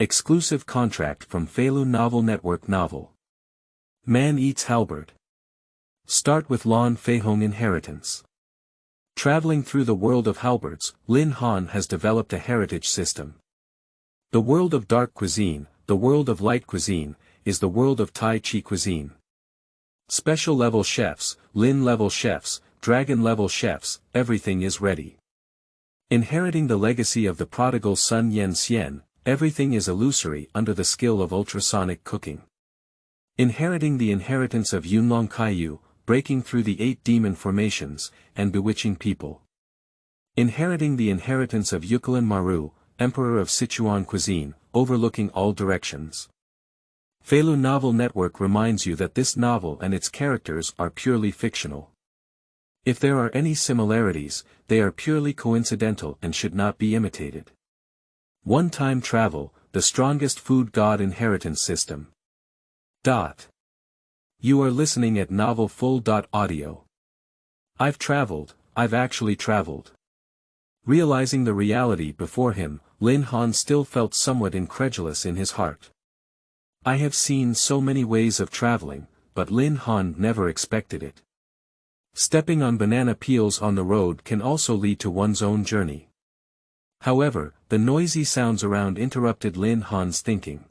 Exclusive contract from Feilu Novel Network Novel. Man Eats Halberd. Start with Lan Feihong Inheritance. Traveling through the world of Halberds, Lin Han has developed a heritage system. The world of dark cuisine, the world of light cuisine, is the world of Tai Chi cuisine. Special level chefs, Lin level chefs, dragon level chefs, everything is ready. Inheriting the legacy of the prodigal son Yen Xian, everything is illusory under the skill of ultrasonic cooking. Inheriting the inheritance of Yunlong Kaiyu, breaking through the 8 demon formations, and bewitching people. Inheriting the inheritance of Yukulin Maru, emperor of Sichuan cuisine, overlooking all directions. Feilu Novel Network reminds you that this novel and its characters are purely fictional. If there are any similarities, they are purely coincidental and should not be imitated. One-time travel, the strongest food god inheritance system. You are listening at novelfull.audio. I've traveled, I've actually traveled. Realizing the reality before him, Lin Han still felt somewhat incredulous in his heart. I have seen so many ways of traveling, but Lin Han never expected it. Stepping on banana peels on the road can also lead to one's own journey. However, the noisy sounds around interrupted Lin Han's thinking.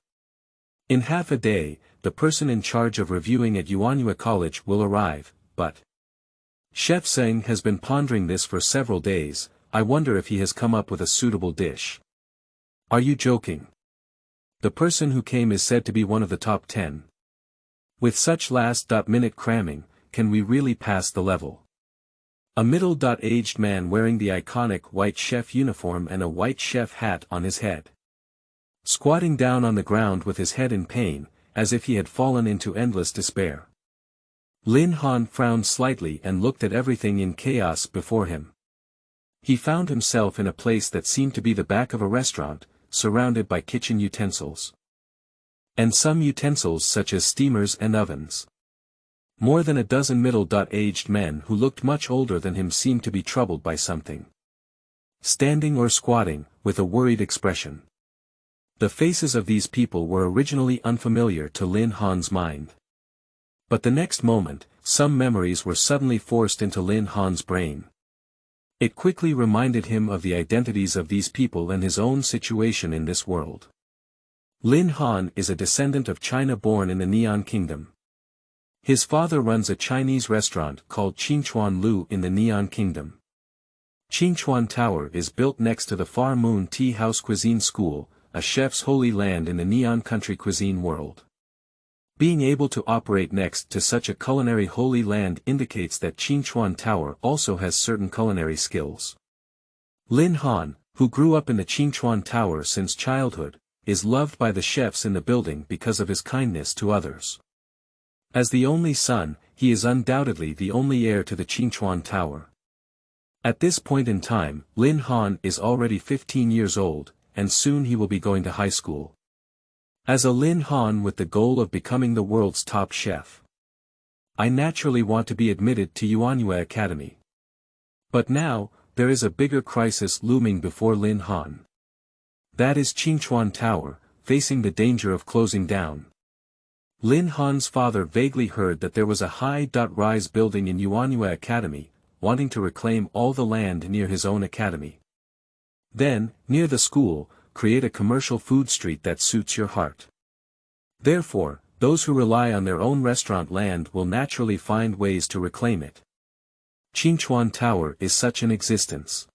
In half a day, the person in charge of reviewing at Yuanyue College will arrive, but Chef Zheng has been pondering this for several days. I wonder if he has come up with a suitable dish. Are you joking? The person who came is said to be one of the top 10. With such last-minute cramming, can we really pass the level? A middle-aged man wearing the iconic white chef uniform and a white chef hat on his head. Squatting down on the ground with his head in pain, as if he had fallen into endless despair. Lin Han frowned slightly and looked at everything in chaos before him. He found himself in a place that seemed to be the back of a restaurant, surrounded by kitchen utensils. And some utensils such as steamers and ovens. More than a dozen middle-aged men who looked much older than him seemed to be troubled by something. Standing or squatting, with a worried expression. The faces of these people were originally unfamiliar to Lin Han's mind. But the next moment, some memories were suddenly forced into Lin Han's brain. It quickly reminded him of the identities of these people and his own situation in this world. Lin Han is a descendant of China born in the Neon Kingdom. His father runs a Chinese restaurant called Qingchuan Lu in the Neon Kingdom. Qingchuan Tower is built next to the Far Moon Tea House Cuisine School, a chef's holy land in the Neon Country cuisine world. Being able to operate next to such a culinary holy land indicates that Qingchuan Tower also has certain culinary skills. Lin Han, who grew up in the Qingchuan Tower since childhood, is loved by the chefs in the building because of his kindness to others. As the only son, he is undoubtedly the only heir to the Qingchuan Tower. At this point in time, Lin Han is already 15 years old, and soon he will be going to high school. As a Lin Han with the goal of becoming the world's top chef, I naturally want to be admitted to Yuanyue Academy. But now, there is a bigger crisis looming before Lin Han. That is Qingchuan Tower, facing the danger of closing down. Lin Han's father vaguely heard that there was a high-rise building in Yuanyue Academy, wanting to reclaim all the land near his own academy. Then, near the school, create a commercial food street that suits your heart. Therefore, those who rely on their own restaurant land will naturally find ways to reclaim it. Qingchuan Tower is such an existence.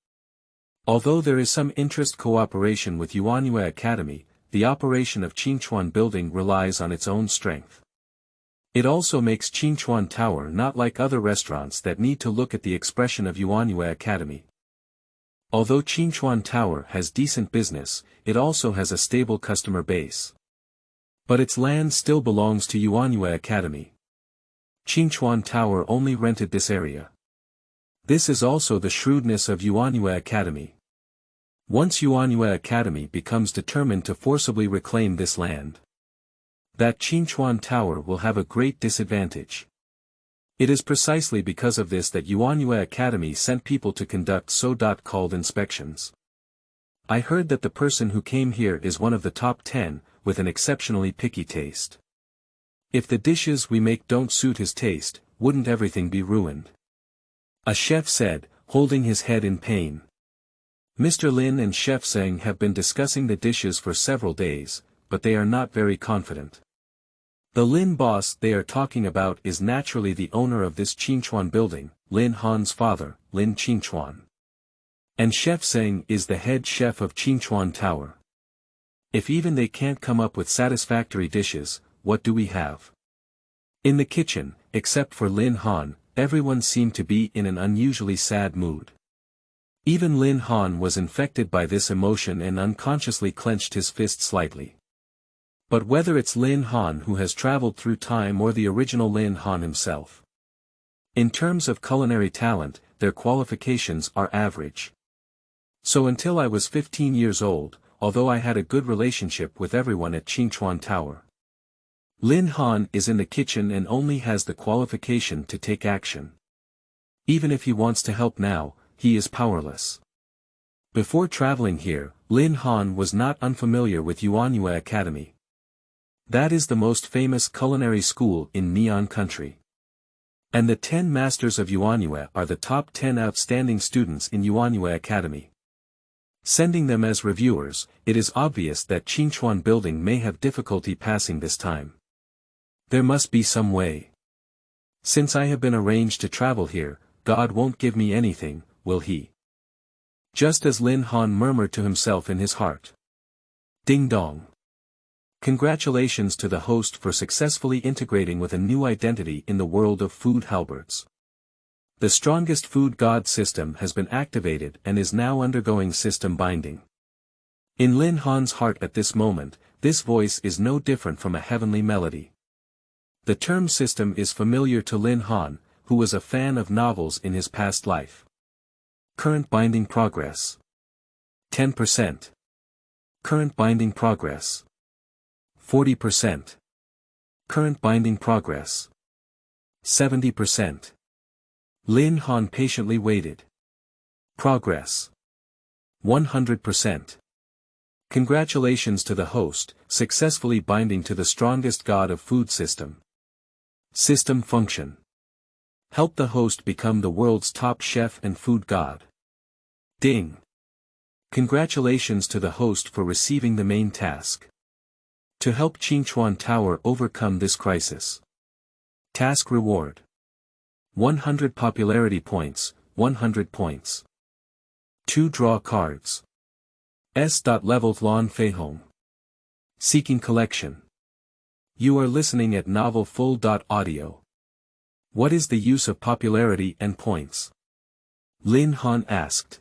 Although there is some interest cooperation with Yuanyue Academy, the operation of Qingchuan building relies on its own strength. It also makes Qingchuan Tower not like other restaurants that need to look at the expression of Yuanyue Academy. Although Qingchuan Tower has decent business, it also has a stable customer base. But its land still belongs to Yuanyue Academy. Qingchuan Tower only rented this area. This is also the shrewdness of Yuanyue Academy. Once Yuanyue Academy becomes determined to forcibly reclaim this land, that Qingchuan Tower will have a great disadvantage. It is precisely because of this that Yuanyue Academy sent people to conduct so-called inspections. I heard that the person who came here is one of the top 10, with an exceptionally picky taste. If the dishes we make don't suit his taste, wouldn't everything be ruined? A chef said, holding his head in pain. Mr. Lin and Chef Zheng have been discussing the dishes for several days, but they are not very confident. The Lin boss they are talking about is naturally the owner of this Qingchuan building, Lin Han's father, Lin Qingchuan. And Chef Zheng is the head chef of Qingchuan Tower. If even they can't come up with satisfactory dishes, what do we have? In the kitchen, except for Lin Han, everyone seemed to be in an unusually sad mood. Even Lin Han was infected by this emotion and unconsciously clenched his fist slightly. But whether it's Lin Han who has traveled through time or the original Lin Han himself. In terms of culinary talent, their qualifications are average. So until I was 15 years old, although I had a good relationship with everyone at Qingchuan Tower. Lin Han is in the kitchen and only has the qualification to take action. Even if he wants to help now, he is powerless. Before traveling here, Lin Han was not unfamiliar with Yuanyue Academy. That is the most famous culinary school in Neon Country. And the 10 masters of Yuanyue are the top 10 outstanding students in Yuanyue Academy. Sending them as reviewers, it is obvious that Qingchuan building may have difficulty passing this time. There must be some way. Since I have been arranged to travel here, God won't give me anything, will he? Just as Lin Han murmured to himself in his heart. Ding dong. Congratulations to the host for successfully integrating with a new identity in the world of food halberds. The strongest food god system has been activated and is now undergoing system binding. In Lin Han's heart at this moment, this voice is no different from a heavenly melody. The term system is familiar to Lin Han, who was a fan of novels in his past life. Current binding progress. 10%. Current binding progress. 40%. Current binding progress. 70%. Lin Han patiently waited. Progress. 100%. Congratulations to the host, successfully binding to the strongest god of food system. System function. Help the host become the world's top chef and food god. Ding. Congratulations to the host for receiving the main task. To help Qingchuan Tower overcome this crisis. Task reward. 100 popularity points, 100 points. 2 draw cards. S.level Lan Feihong. Seeking collection. You are listening at Novel Full.audio. What is the use of popularity and points? Lin Han asked.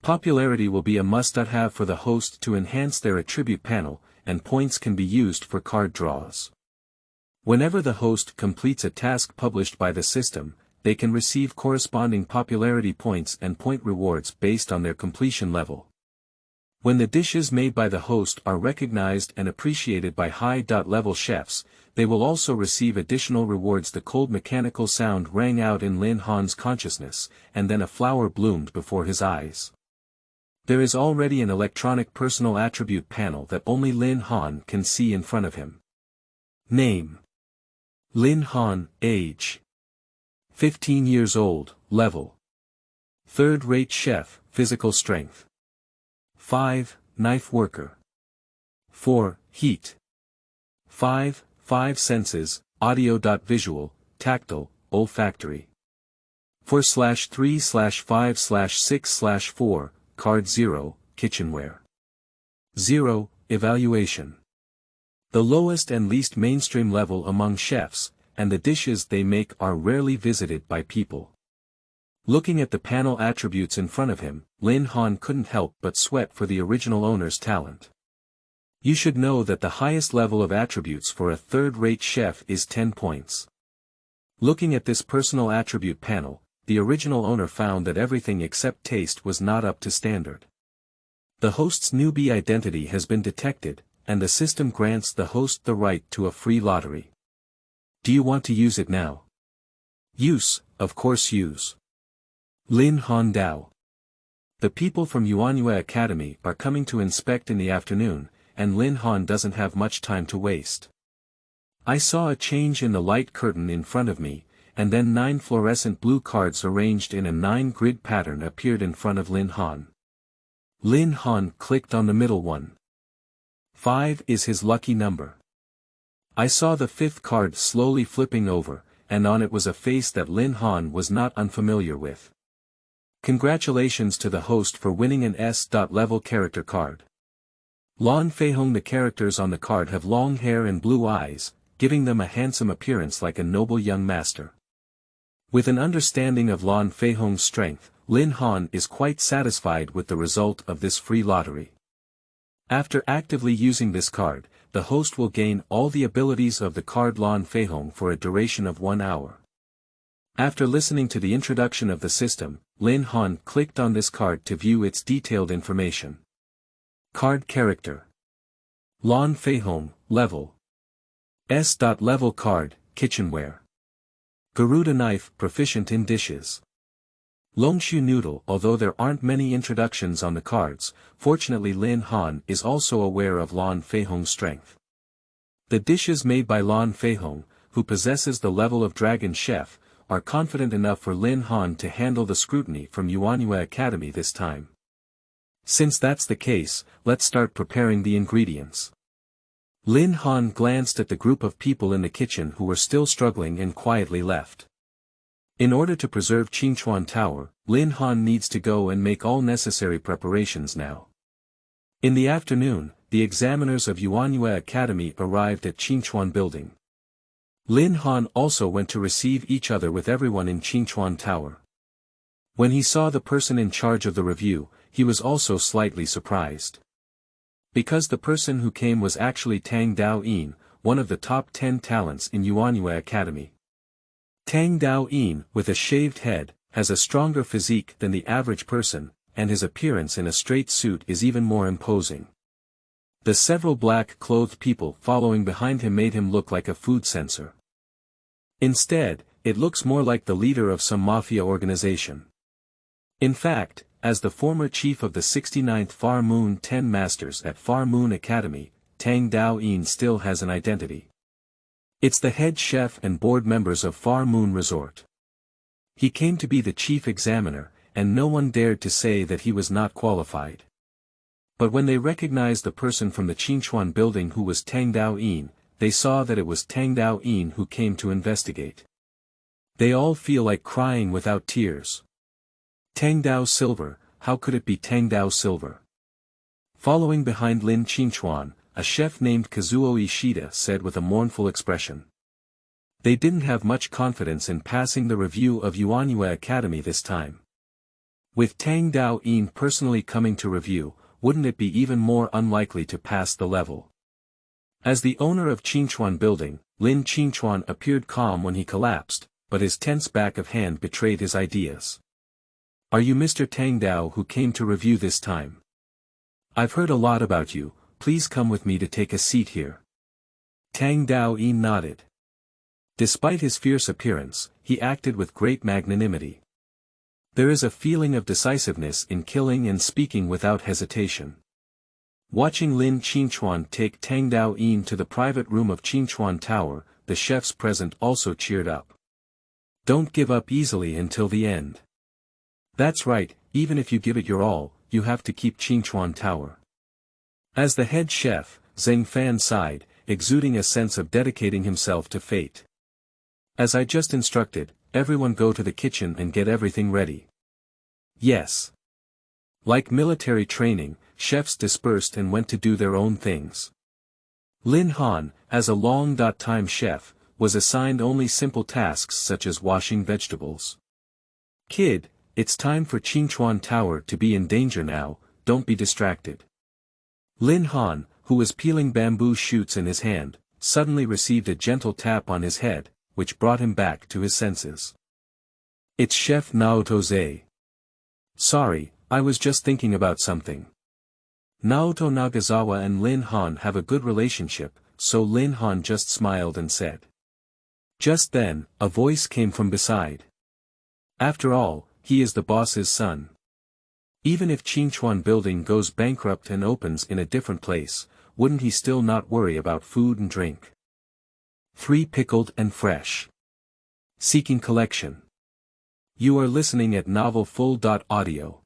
Popularity will be a must-have for the host to enhance their attribute panel, and points can be used for card draws. Whenever the host completes a task published by the system, they can receive corresponding popularity points and point rewards based on their completion level. When the dishes made by the host are recognized and appreciated by high-level chefs, they will also receive additional rewards. The cold mechanical sound rang out in Lin Han's consciousness, and then a flower bloomed before his eyes. There is already an electronic personal attribute panel that only Lin Han can see in front of him. Name. Lin Han, age. 15 years old, level. Third-rate chef, physical strength. 5, knife worker. 4, heat. 5 senses, audio.visual, tactile, olfactory. 4/3/5/6/4, card 0, kitchenware. 0, evaluation. The lowest and least mainstream level among chefs, and the dishes they make are rarely visited by people. Looking at the panel attributes in front of him, Lin Han couldn't help but sweat for the original owner's talent. You should know that the highest level of attributes for a third-rate chef is 10 points. Looking at this personal attribute panel, the original owner found that everything except taste was not up to standard. The host's newbie identity has been detected, and the system grants the host the right to a free lottery. Do you want to use it now? Use, of course use. Lin Han Dao. The people from Yuanyue Academy are coming to inspect in the afternoon, and Lin Han doesn't have much time to waste. I saw a change in the light curtain in front of me, and then 9 fluorescent blue cards arranged in a 9-grid pattern appeared in front of Lin Han. Lin Han clicked on the middle one. 5 is his lucky number. I saw the 5th card slowly flipping over, and on it was a face that Lin Han was not unfamiliar with. Congratulations to the host for winning an S.level character card. Lan Feihong. The characters on the card have long hair and blue eyes, giving them a handsome appearance like a noble young master. With an understanding of Lan Feihong's strength, Lin Han is quite satisfied with the result of this free lottery. After actively using this card, the host will gain all the abilities of the card Lan Feihong for a duration of 1 hour. After listening to the introduction of the system, Lin Han clicked on this card to view its detailed information. Card character. Lan Feihong, level. S.level card, kitchenware. Garuda knife, proficient in dishes. Longshu noodle. Although there aren't many introductions on the cards, fortunately Lin Han is also aware of Lan Feihong's strength. The dishes made by Lan Feihong, who possesses the level of Dragon Chef, are confident enough for Lin Han to handle the scrutiny from Yuanyue Academy this time. Since that's the case, let's start preparing the ingredients. Lin Han glanced at the group of people in the kitchen who were still struggling and quietly left. In order to preserve Qingchuan Tower, Lin Han needs to go and make all necessary preparations now. In the afternoon, the examiners of Yuanyue Academy arrived at Qingchuan Building. Lin Han also went to receive each other with everyone in Qingchuan Tower. When he saw the person in charge of the review, he was also slightly surprised. Because the person who came was actually Tang Dao Yin, one of the top 10 talents in Yuanyue Academy. Tang Dao Yin, with a shaved head, has a stronger physique than the average person, and his appearance in a straight suit is even more imposing. The several black-clothed people following behind him made him look like a food censor. Instead, it looks more like the leader of some mafia organization. In fact, as the former chief of the 69th Far Moon 10 Masters at Far Moon Academy, Tang Dao Yin still has an identity. It's the head chef and board members of Far Moon Resort. He came to be the chief examiner, and no one dared to say that he was not qualified. But when they recognized the person from the Qingchuan building who was Tang Dao Yin, they saw that it was Tang Dao Yin who came to investigate. They all feel like crying without tears. Tang Dao Silver, how could it be Tang Dao Silver? Following behind Lin Qingchuan, a chef named Kazuo Ishida said with a mournful expression. They didn't have much confidence in passing the review of Yuanyue Academy this time. With Tang Dao Yin personally coming to review, wouldn't it be even more unlikely to pass the level? As the owner of Qingchuan Building, Lin Qingchuan appeared calm when he collapsed, but his tense back of hand betrayed his ideas. Are you Mr. Tang Dao who came to review this time? I've heard a lot about you, please come with me to take a seat here. Tang Dao Yin nodded. Despite his fierce appearance, he acted with great magnanimity. There is a feeling of decisiveness in killing and speaking without hesitation. Watching Lin Qingchuan take Tang Dao Yin to the private room of Qingchuan Tower, the chefs present also cheered up. Don't give up easily until the end. That's right, even if you give it your all, you have to keep Qingchuan Tower. As the head chef, Zheng Fan sighed, exuding a sense of dedicating himself to fate. As I just instructed, everyone go to the kitchen and get everything ready. Yes. Like military training, chefs dispersed and went to do their own things. Lin Han, as a long-time chef, was assigned only simple tasks such as washing vegetables. Kid, it's time for Qingchuan Tower to be in danger now, don't be distracted. Lin Han, who was peeling bamboo shoots in his hand, suddenly received a gentle tap on his head, which brought him back to his senses. It's Chef Naoto Zei. Sorry, I was just thinking about something. Naoto Nagasawa and Lin Han have a good relationship, so Lin Han just smiled and said. Just then, a voice came from beside. After all, he is the boss's son. Even if Qingchuan building goes bankrupt and opens in a different place, wouldn't he still not worry about food and drink? 3. Pickled and fresh. Seeking collection. You are listening at novelfull.audio.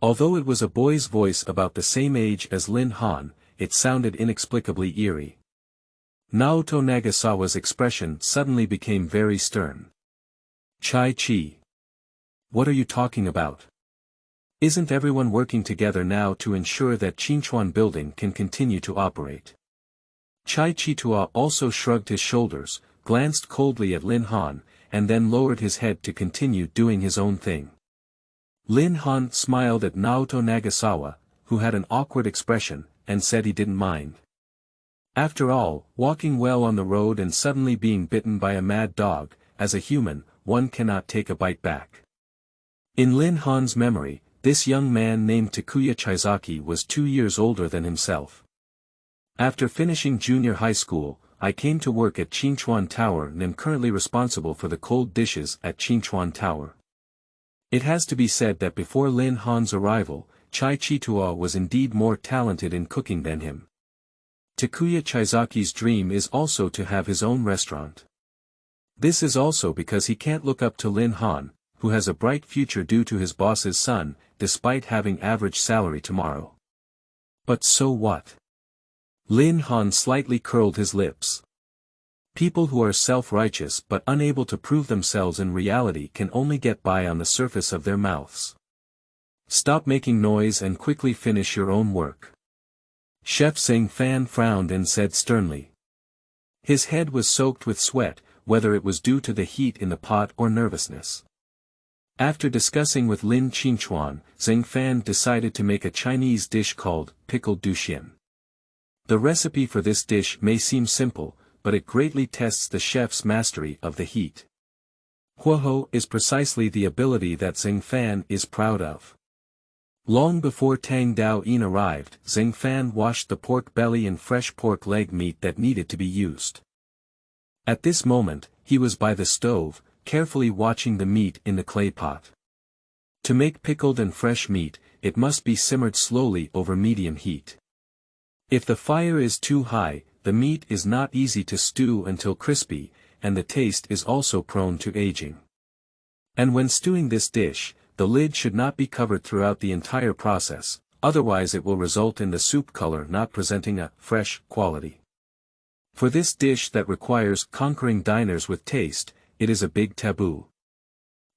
Although it was a boy's voice about the same age as Lin Han, it sounded inexplicably eerie. Naoto Nagasawa's expression suddenly became very stern. Tai Chi. What are you talking about? Isn't everyone working together now to ensure that Qingchuan building can continue to operate? Tai Chi also shrugged his shoulders, glanced coldly at Lin Han, and then lowered his head to continue doing his own thing. Lin Han smiled at Naoto Nagasawa, who had an awkward expression, and said he didn't mind. After all, walking well on the road and suddenly being bitten by a mad dog, as a human, one cannot take a bite back. In Lin Han's memory, this young man named Takuya Chizaki was 2 years older than himself. After finishing junior high school, I came to work at Qingchuan Tower and am currently responsible for the cold dishes at Qingchuan Tower. It has to be said that before Lin Han's arrival, Tai Chi was indeed more talented in cooking than him. Takuya Chizaki's dream is also to have his own restaurant. This is also because he can't look up to Lin Han, who has a bright future due to his boss's son, despite having average salary tomorrow. But so what? Lin Han slightly curled his lips. People who are self-righteous but unable to prove themselves in reality can only get by on the surface of their mouths. Stop making noise and quickly finish your own work. Chef Zheng Fan frowned and said sternly. His head was soaked with sweat, whether it was due to the heat in the pot or nervousness. After discussing with Lin Qingchuan, Zheng Fan decided to make a Chinese dish called Pickled Duxian. The recipe for this dish may seem simple, but it greatly tests the chef's mastery of the heat. Huoho is precisely the ability that Zheng Fan is proud of. Long before Tang Dao Yin arrived, Zheng Fan washed the pork belly and fresh pork leg meat that needed to be used. At this moment, he was by the stove, carefully watching the meat in the clay pot. To make pickled and fresh meat, it must be simmered slowly over medium heat. If the fire is too high, the meat is not easy to stew until crispy, and the taste is also prone to aging. And when stewing this dish, the lid should not be covered throughout the entire process, otherwise it will result in the soup color not presenting a fresh quality. For this dish that requires conquering diners with taste, it is a big taboo.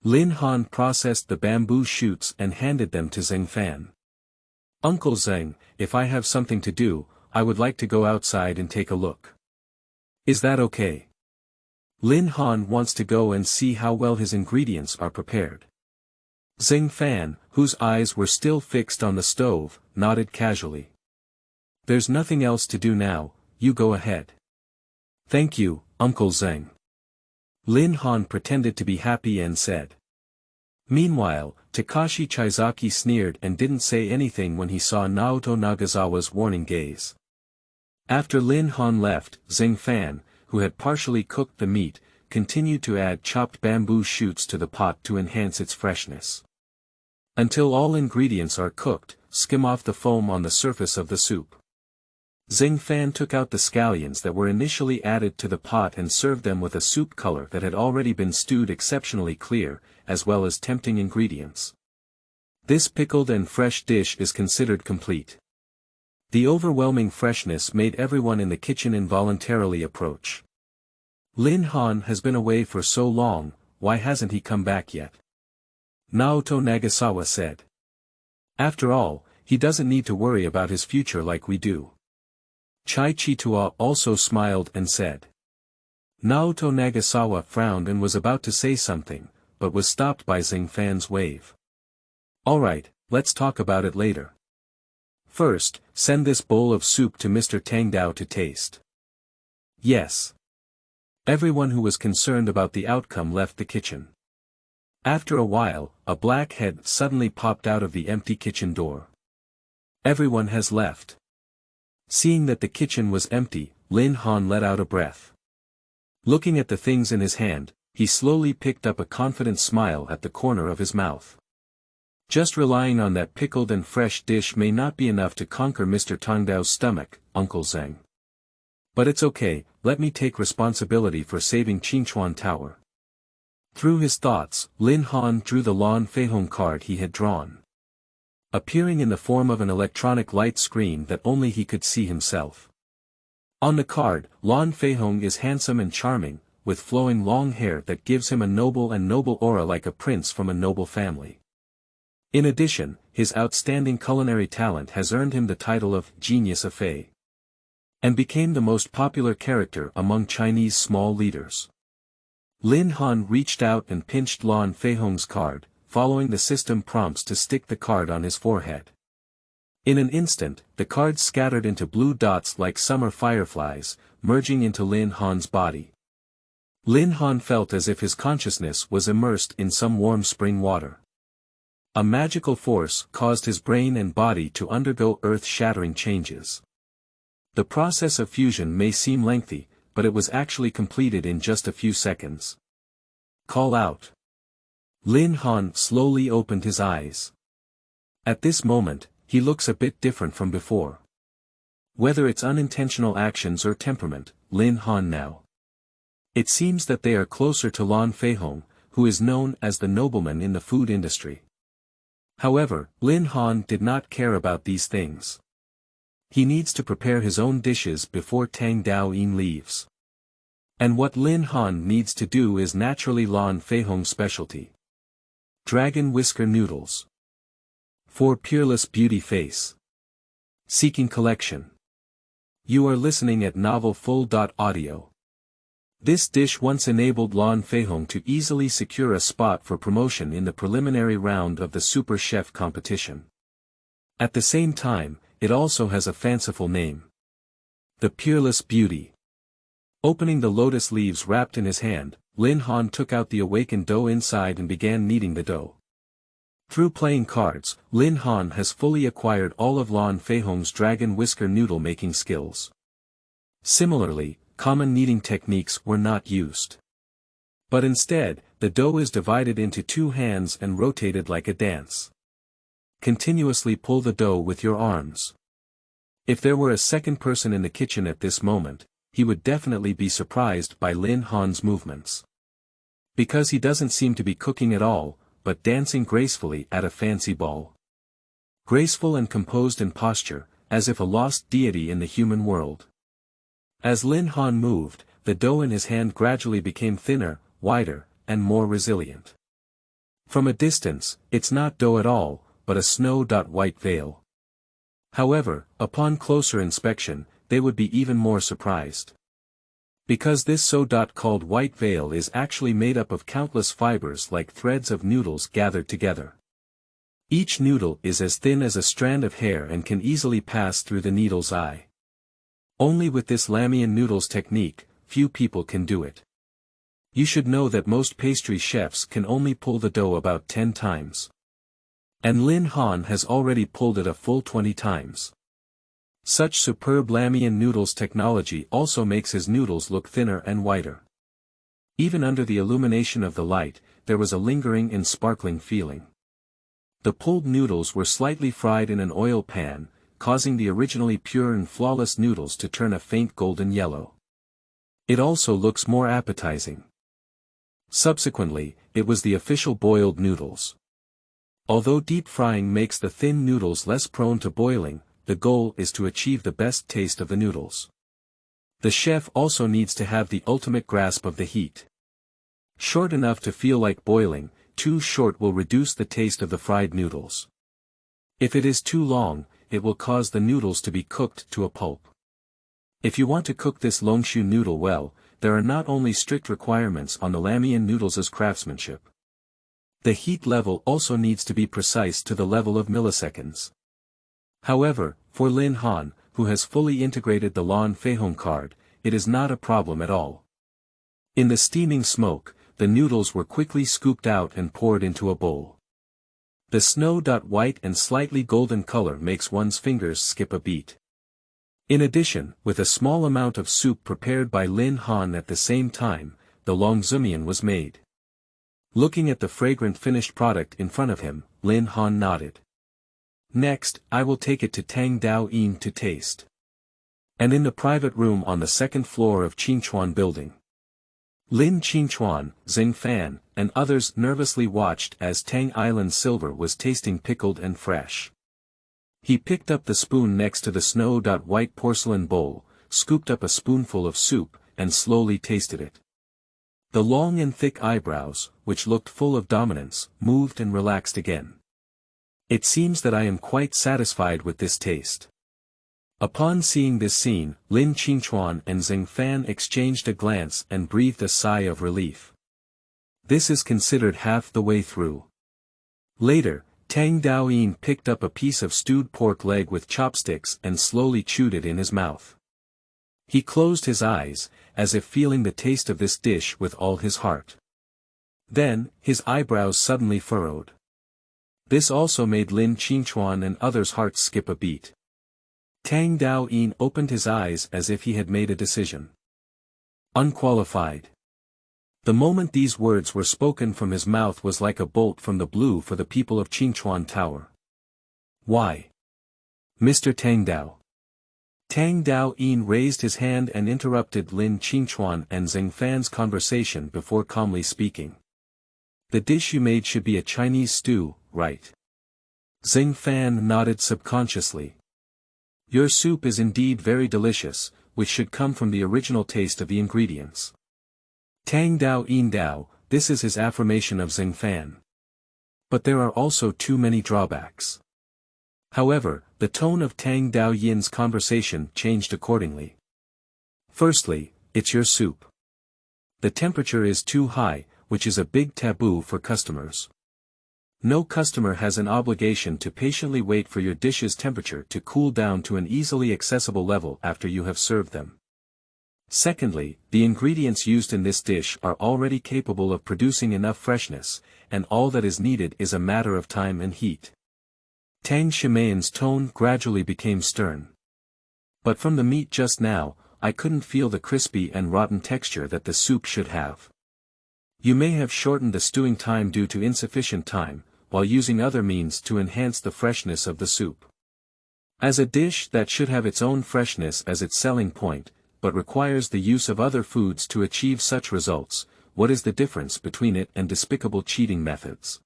Lin Han processed the bamboo shoots and handed them to Zheng Fan. Uncle Zheng, if I have something to do, I would like to go outside and take a look. Is that okay? Lin Han wants to go and see how well his ingredients are prepared. Zheng Fan, whose eyes were still fixed on the stove, nodded casually. There's nothing else to do now, you go ahead. Thank you, Uncle Zheng. Lin Han pretended to be happy and said. Meanwhile, Takashi Chizaki sneered and didn't say anything when he saw Naoto Nagasawa's warning gaze. After Lin Han left, Zheng Fan, who had partially cooked the meat, continued to add chopped bamboo shoots to the pot to enhance its freshness. Until all ingredients are cooked, skim off the foam on the surface of the soup. Zheng Fan took out the scallions that were initially added to the pot and served them with a soup color that had already been stewed exceptionally clear, as well as tempting ingredients. This pickled and fresh dish is considered complete. The overwhelming freshness made everyone in the kitchen involuntarily approach. Lin Han has been away for so long, why hasn't he come back yet? Naoto Nagasawa said. After all, he doesn't need to worry about his future like we do. Tai Chi also smiled and said. Naoto Nagasawa frowned and was about to say something, but was stopped by Zheng Fan's wave. Alright, let's talk about it later. First, send this bowl of soup to Mr. Tang Dao to taste. Yes. Everyone who was concerned about the outcome left the kitchen. After a while, a black head suddenly popped out of the empty kitchen door. Everyone has left. Seeing that the kitchen was empty, Lin Han let out a breath. Looking at the things in his hand, he slowly picked up a confident smile at the corner of his mouth. Just relying on that pickled and fresh dish may not be enough to conquer Mr. Tang Dao's stomach, Uncle Zheng. But it's okay, let me take responsibility for saving Qingchuan Tower. Through his thoughts, Lin Han drew the Lan Feihong card he had drawn. Appearing in the form of an electronic light screen that only he could see himself. On the card, Lan Feihong is handsome and charming, with flowing long hair that gives him a noble aura like a prince from a noble family. In addition, his outstanding culinary talent has earned him the title of Genius of Fei. And became the most popular character among Chinese small leaders. Lin Han reached out and pinched Lan Feihong's card, following the system prompts to stick the card on his forehead. In an instant, the cards scattered into blue dots like summer fireflies, merging into Lin Han's body. Lin Han felt as if his consciousness was immersed in some warm spring water. A magical force caused his brain and body to undergo earth-shattering changes. The process of fusion may seem lengthy, but it was actually completed in just a few seconds. Call out. Lin Han slowly opened his eyes. At this moment, he looks a bit different from before. Whether it's unintentional actions or temperament, Lin Han now. It seems that they are closer to Lan Feihong, who is known as the nobleman in the food industry. However, Lin Han did not care about these things. He needs to prepare his own dishes before Tang Dao Yin leaves. And what Lin Han needs to do is naturally Lan Feihong's specialty. Dragon Whisker Noodles. For Peerless Beauty Face. Seeking Collection. You are listening at novelfull.audio. This dish once enabled Lan Feihong to easily secure a spot for promotion in the preliminary round of the Super Chef competition. At the same time, it also has a fanciful name. The Peerless Beauty. Opening the lotus leaves wrapped in his hand, Lin Han took out the awakened dough inside and began kneading the dough. Through playing cards, Lin Han has fully acquired all of Lan Feihong's dragon whisker noodle making skills. Similarly, common kneading techniques were not used. But instead, the dough is divided into two hands and rotated like a dance. Continuously pull the dough with your arms. If there were a second person in the kitchen at this moment, he would definitely be surprised by Lin Han's movements. Because he doesn't seem to be cooking at all, but dancing gracefully at a fancy ball. Graceful and composed in posture, as if a lost deity in the human world. As Lin Han moved, the dough in his hand gradually became thinner, wider, and more resilient. From a distance, it's not dough at all, but a snow-white veil. However, upon closer inspection, they would be even more surprised. Because this so-called white veil is actually made up of countless fibers like threads of noodles gathered together. Each noodle is as thin as a strand of hair and can easily pass through the needle's eye. Only with this Lamian noodles technique, few people can do it. You should know that most pastry chefs can only pull the dough about 10 times. And Lin Han has already pulled it a full 20 times. Such superb Lamian noodles technology also makes his noodles look thinner and whiter. Even under the illumination of the light, there was a lingering and sparkling feeling. The pulled noodles were slightly fried in an oil pan, causing the originally pure and flawless noodles to turn a faint golden yellow. It also looks more appetizing. Subsequently, it was the official boiled noodles. Although deep frying makes the thin noodles less prone to boiling, the goal is to achieve the best taste of the noodles. The chef also needs to have the ultimate grasp of the heat. Short enough to feel like boiling, too short will reduce the taste of the fried noodles. If it is too long, it will cause the noodles to be cooked to a pulp. If you want to cook this Longshu noodle well, there are not only strict requirements on the Lamian noodles' craftsmanship. The heat level also needs to be precise to the level of milliseconds. However, for Lin Han, who has fully integrated the Lan Feihong card, it is not a problem at all. In the steaming smoke, the noodles were quickly scooped out and poured into a bowl. The snow-white and slightly golden color makes one's fingers skip a beat. In addition, with a small amount of soup prepared by Lin Han at the same time, the longzhumian was made. Looking at the fragrant finished product in front of him, Lin Han nodded. Next, I will take it to Tang Dao Yin to taste. And in the private room on the second floor of Qingchuan building. Lin Qingchuan, Xing Fan, and others nervously watched as Tang Island Silver was tasting pickled and fresh. He picked up the spoon next to the snow-white porcelain bowl, scooped up a spoonful of soup, and slowly tasted it. The long and thick eyebrows, which looked full of dominance, moved and relaxed again. It seems that I am quite satisfied with this taste. Upon seeing this scene, Lin Qingchuan and Xing Fan exchanged a glance and breathed a sigh of relief. This is considered half the way through. Later, Tang Dao Yin picked up a piece of stewed pork leg with chopsticks and slowly chewed it in his mouth. He closed his eyes, as if feeling the taste of this dish with all his heart. Then, his eyebrows suddenly furrowed. This also made Lin Qingchuan and others' hearts skip a beat. Tang Dao Yin opened his eyes as if he had made a decision. Unqualified. The moment these words were spoken from his mouth was like a bolt from the blue for the people of Qingchuan Tower. Why? Mr. Tang Dao. Tang Dao Yin raised his hand and interrupted Lin Qingchuan and Xing Fan's conversation before calmly speaking. The dish you made should be a Chinese stew, right? Xing Fan nodded subconsciously. Your soup is indeed very delicious, which should come from the original taste of the ingredients. Tang Dao Yin Dao, this is his affirmation of Xing Fan. But there are also too many drawbacks. However, the tone of Tang Dao Yin's conversation changed accordingly. Firstly, it's your soup. The temperature is too high, which is a big taboo for customers. No customer has an obligation to patiently wait for your dish's temperature to cool down to an easily accessible level after you have served them. Secondly, the ingredients used in this dish are already capable of producing enough freshness, and all that is needed is a matter of time and heat. Tang Shimayan's tone gradually became stern. But from the meat just now, I couldn't feel the crispy and rotten texture that the soup should have. You may have shortened the stewing time due to insufficient time, while using other means to enhance the freshness of the soup. As a dish that should have its own freshness as its selling point, but requires the use of other foods to achieve such results, what is the difference between it and despicable cheating methods?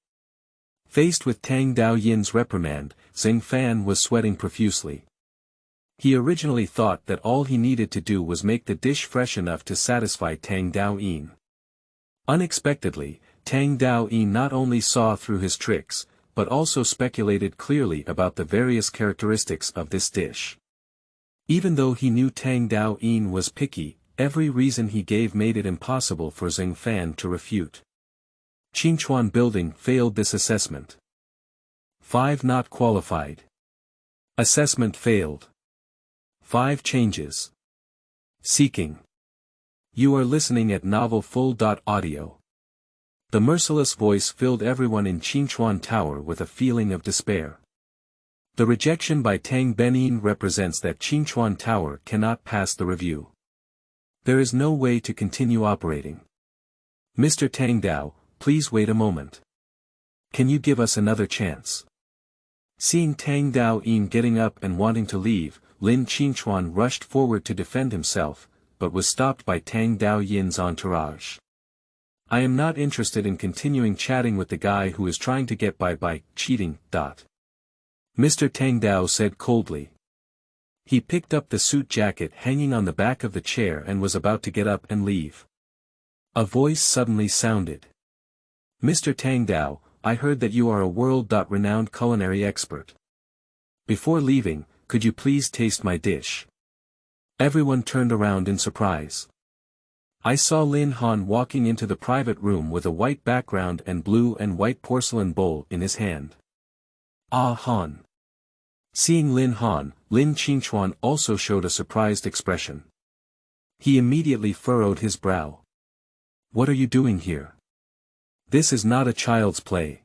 Faced with Tang Dao Yin's reprimand, Xing Fan was sweating profusely. He originally thought that all he needed to do was make the dish fresh enough to satisfy Tang Dao Yin. Unexpectedly, Tang Dao Yin not only saw through his tricks, but also speculated clearly about the various characteristics of this dish. Even though he knew Tang Dao Yin was picky, every reason he gave made it impossible for Xing Fan to refute. Qingchuan Building failed this assessment. 5 not qualified. Assessment failed. 5 changes. Seeking. You are listening at novelfull.audio. The merciless voice filled everyone in Qingchuan Tower with a feeling of despair. The rejection by Tang Benin represents that Qingchuan Tower cannot pass the review. There is no way to continue operating. Mr. Tang Dao, please wait a moment. Can you give us another chance? Seeing Tang Dao Yin getting up and wanting to leave, Lin Qingchuan rushed forward to defend himself, but was stopped by Tang Dao Yin's entourage. I am not interested in continuing chatting with the guy who is trying to get by cheating. Mr. Tang Dao said coldly. He picked up the suit jacket hanging on the back of the chair and was about to get up and leave. A voice suddenly sounded. Mr. Tang Dao, I heard that you are a world-renowned culinary expert. Before leaving, could you please taste my dish? Everyone turned around in surprise. I saw Lin Han walking into the private room with a white background and blue and white porcelain bowl in his hand. Ah Han. Seeing Lin Han, Lin Qingchuan also showed a surprised expression. He immediately furrowed his brow. What are you doing here? This is not a child's play.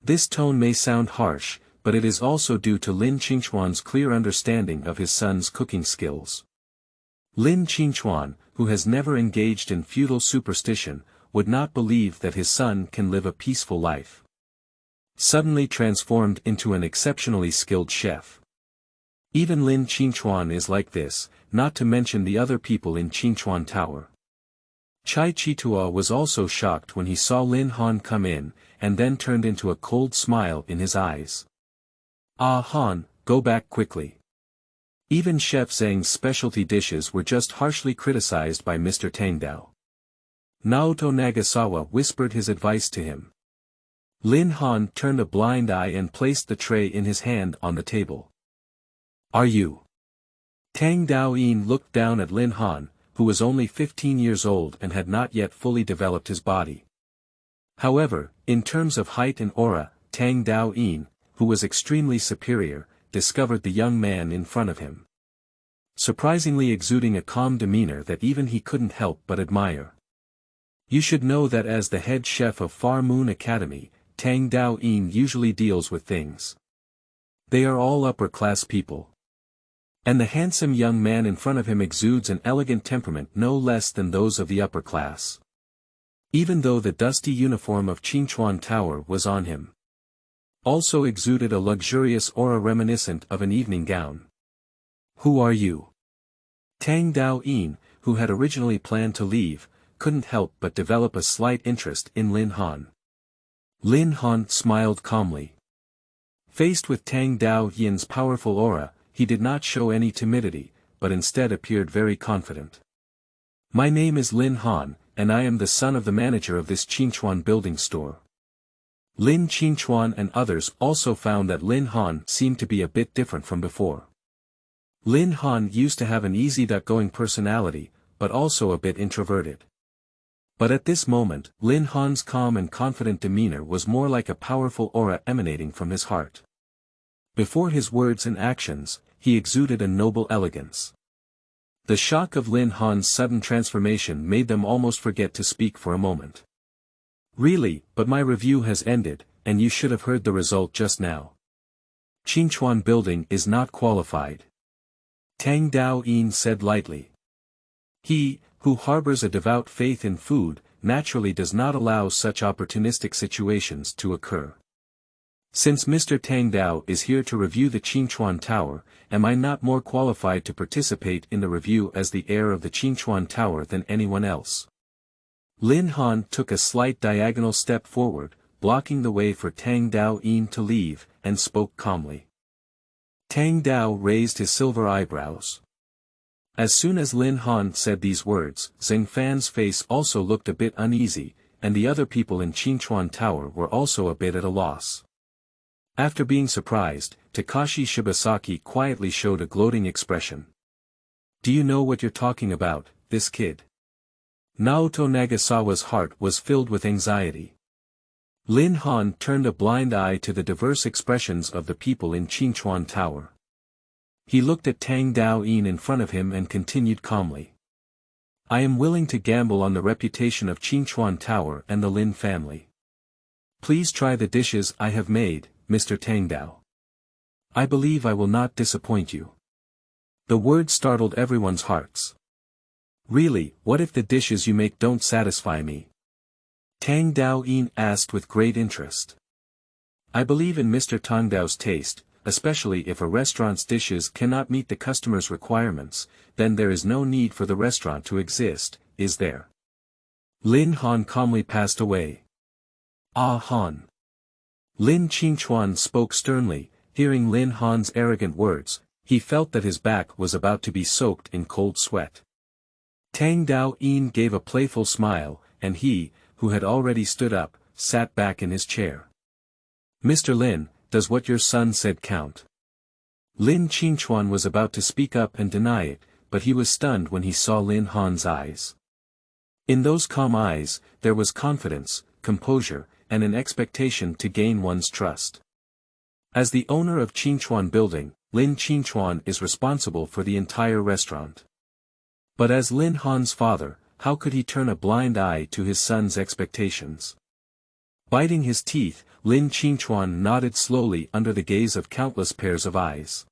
This tone may sound harsh, but it is also due to Lin Qingchuan's clear understanding of his son's cooking skills. Lin Qingchuan, who has never engaged in feudal superstition, would not believe that his son can live a peaceful life. suddenly transformed into an exceptionally skilled chef. Even Lin Qingchuan is like this, not to mention the other people in Qingchuan Tower. Chai Chitua was also shocked when he saw Lin Han come in, and then turned into a cold smile in his eyes. Ah Han, go back quickly. Even Chef Zhang's specialty dishes were just harshly criticized by Mr. Tang Dao. Naoto Nagasawa whispered his advice to him. Lin Han turned a blind eye and placed the tray in his hand on the table. Are you? Tang Dao Yin looked down at Lin Han, who was only 15 years old and had not yet fully developed his body. However, in terms of height and aura, Tang Dao Yin, who was extremely superior, discovered the young man in front of him, surprisingly exuding a calm demeanor that even he couldn't help but admire. You should know that as the head chef of Far Moon Academy, Tang Dao Yin usually deals with things. They are all upper-class people. And the handsome young man in front of him exudes an elegant temperament no less than those of the upper class. Even though the dusty uniform of Qingchuan Tower was on him, also exuded a luxurious aura reminiscent of an evening gown. Who are you? Tang Dao Yin, who had originally planned to leave, couldn't help but develop a slight interest in Lin Han. Lin Han smiled calmly. Faced with Tang Dao Yin's powerful aura, he did not show any timidity, but instead appeared very confident. My name is Lin Han, and I am the son of the manager of this Qingchuan building store. Lin Qingchuan and others also found that Lin Han seemed to be a bit different from before. Lin Han used to have an easy-going personality, but also a bit introverted. But at this moment, Lin Han's calm and confident demeanor was more like a powerful aura emanating from his heart. Before his words and actions, he exuded a noble elegance. The shock of Lin Han's sudden transformation made them almost forget to speak for a moment. Really, but my review has ended, and you should have heard the result just now. Qingchuan building is not qualified. Tang Dao Yin said lightly. He, who harbors a devout faith in food, naturally does not allow such opportunistic situations to occur. Since Mr. Tang Dao is here to review the Qingchuan Tower, am I not more qualified to participate in the review as the heir of the Qingchuan Tower than anyone else? Lin Han took a slight diagonal step forward, blocking the way for Tang Dao Yin to leave, and spoke calmly. Tang Dao raised his silver eyebrows. As soon as Lin Han said these words, Zheng Fan's face also looked a bit uneasy, and the other people in Qingchuan Tower were also a bit at a loss. After being surprised, Takashi Shibasaki quietly showed a gloating expression. Do you know what you're talking about, this kid? Naoto Nagasawa's heart was filled with anxiety. Lin Han turned a blind eye to the diverse expressions of the people in Qingchuan Tower. He looked at Tang Dao Yin in front of him and continued calmly. I am willing to gamble on the reputation of Qingchuan Tower and the Lin family. Please try the dishes I have made, Mr. Tang Dao. I believe I will not disappoint you. The word startled everyone's hearts. Really, what if the dishes you make don't satisfy me? Tang Dao Yin asked with great interest. I believe in Mr. Tang Dao's taste, especially if a restaurant's dishes cannot meet the customer's requirements, then there is no need for the restaurant to exist, is there? Lin Han calmly passed away. Ah Han. Lin Qingchuan spoke sternly, hearing Lin Han's arrogant words, he felt that his back was about to be soaked in cold sweat. Tang Dao Yin gave a playful smile, and he, who had already stood up, sat back in his chair. Mr. Lin, does what your son said count? Lin Qingchuan was about to speak up and deny it, but he was stunned when he saw Lin Han's eyes. In those calm eyes, there was confidence, composure, and an expectation to gain one's trust. As the owner of Qingchuan Building, Lin Qingchuan is responsible for the entire restaurant. But as Lin Han's father, how could he turn a blind eye to his son's expectations? Biting his teeth, Lin Qingchuan nodded slowly under the gaze of countless pairs of eyes.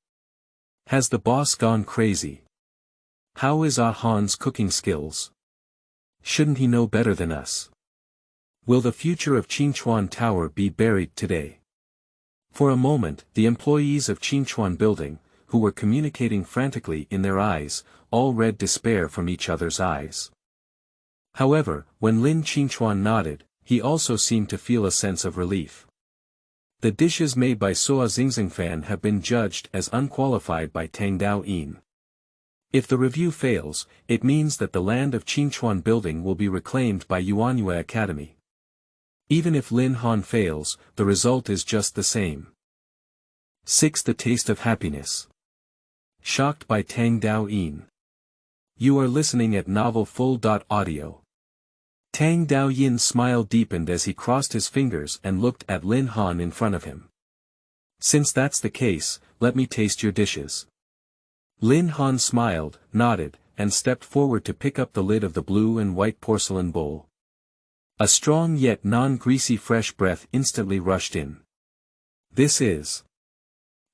Has the boss gone crazy? How is Ah Han's cooking skills? Shouldn't he know better than us? Will the future of Qingchuan Tower be buried today? For a moment, the employees of Qingchuan Building, who were communicating frantically in their eyes, all read despair from each other's eyes. However, when Lin Qingchuan nodded, he also seemed to feel a sense of relief. The dishes made by Soa Xingxingfan have been judged as unqualified by Tang Dao Yin. If the review fails, it means that the land of Qingchuan Building will be reclaimed by Yuanyue Academy. Even if Lin Han fails, the result is just the same. 6. The Taste of Happiness. Shocked by Tang Dao Yin. You are listening at novelfull.audio. Tang Dao Yin smile deepened as he crossed his fingers and looked at Lin Han in front of him. Since that's the case, let me taste your dishes. Lin Han smiled, nodded, and stepped forward to pick up the lid of the blue and white porcelain bowl. A strong yet non-greasy fresh breath instantly rushed in. This is.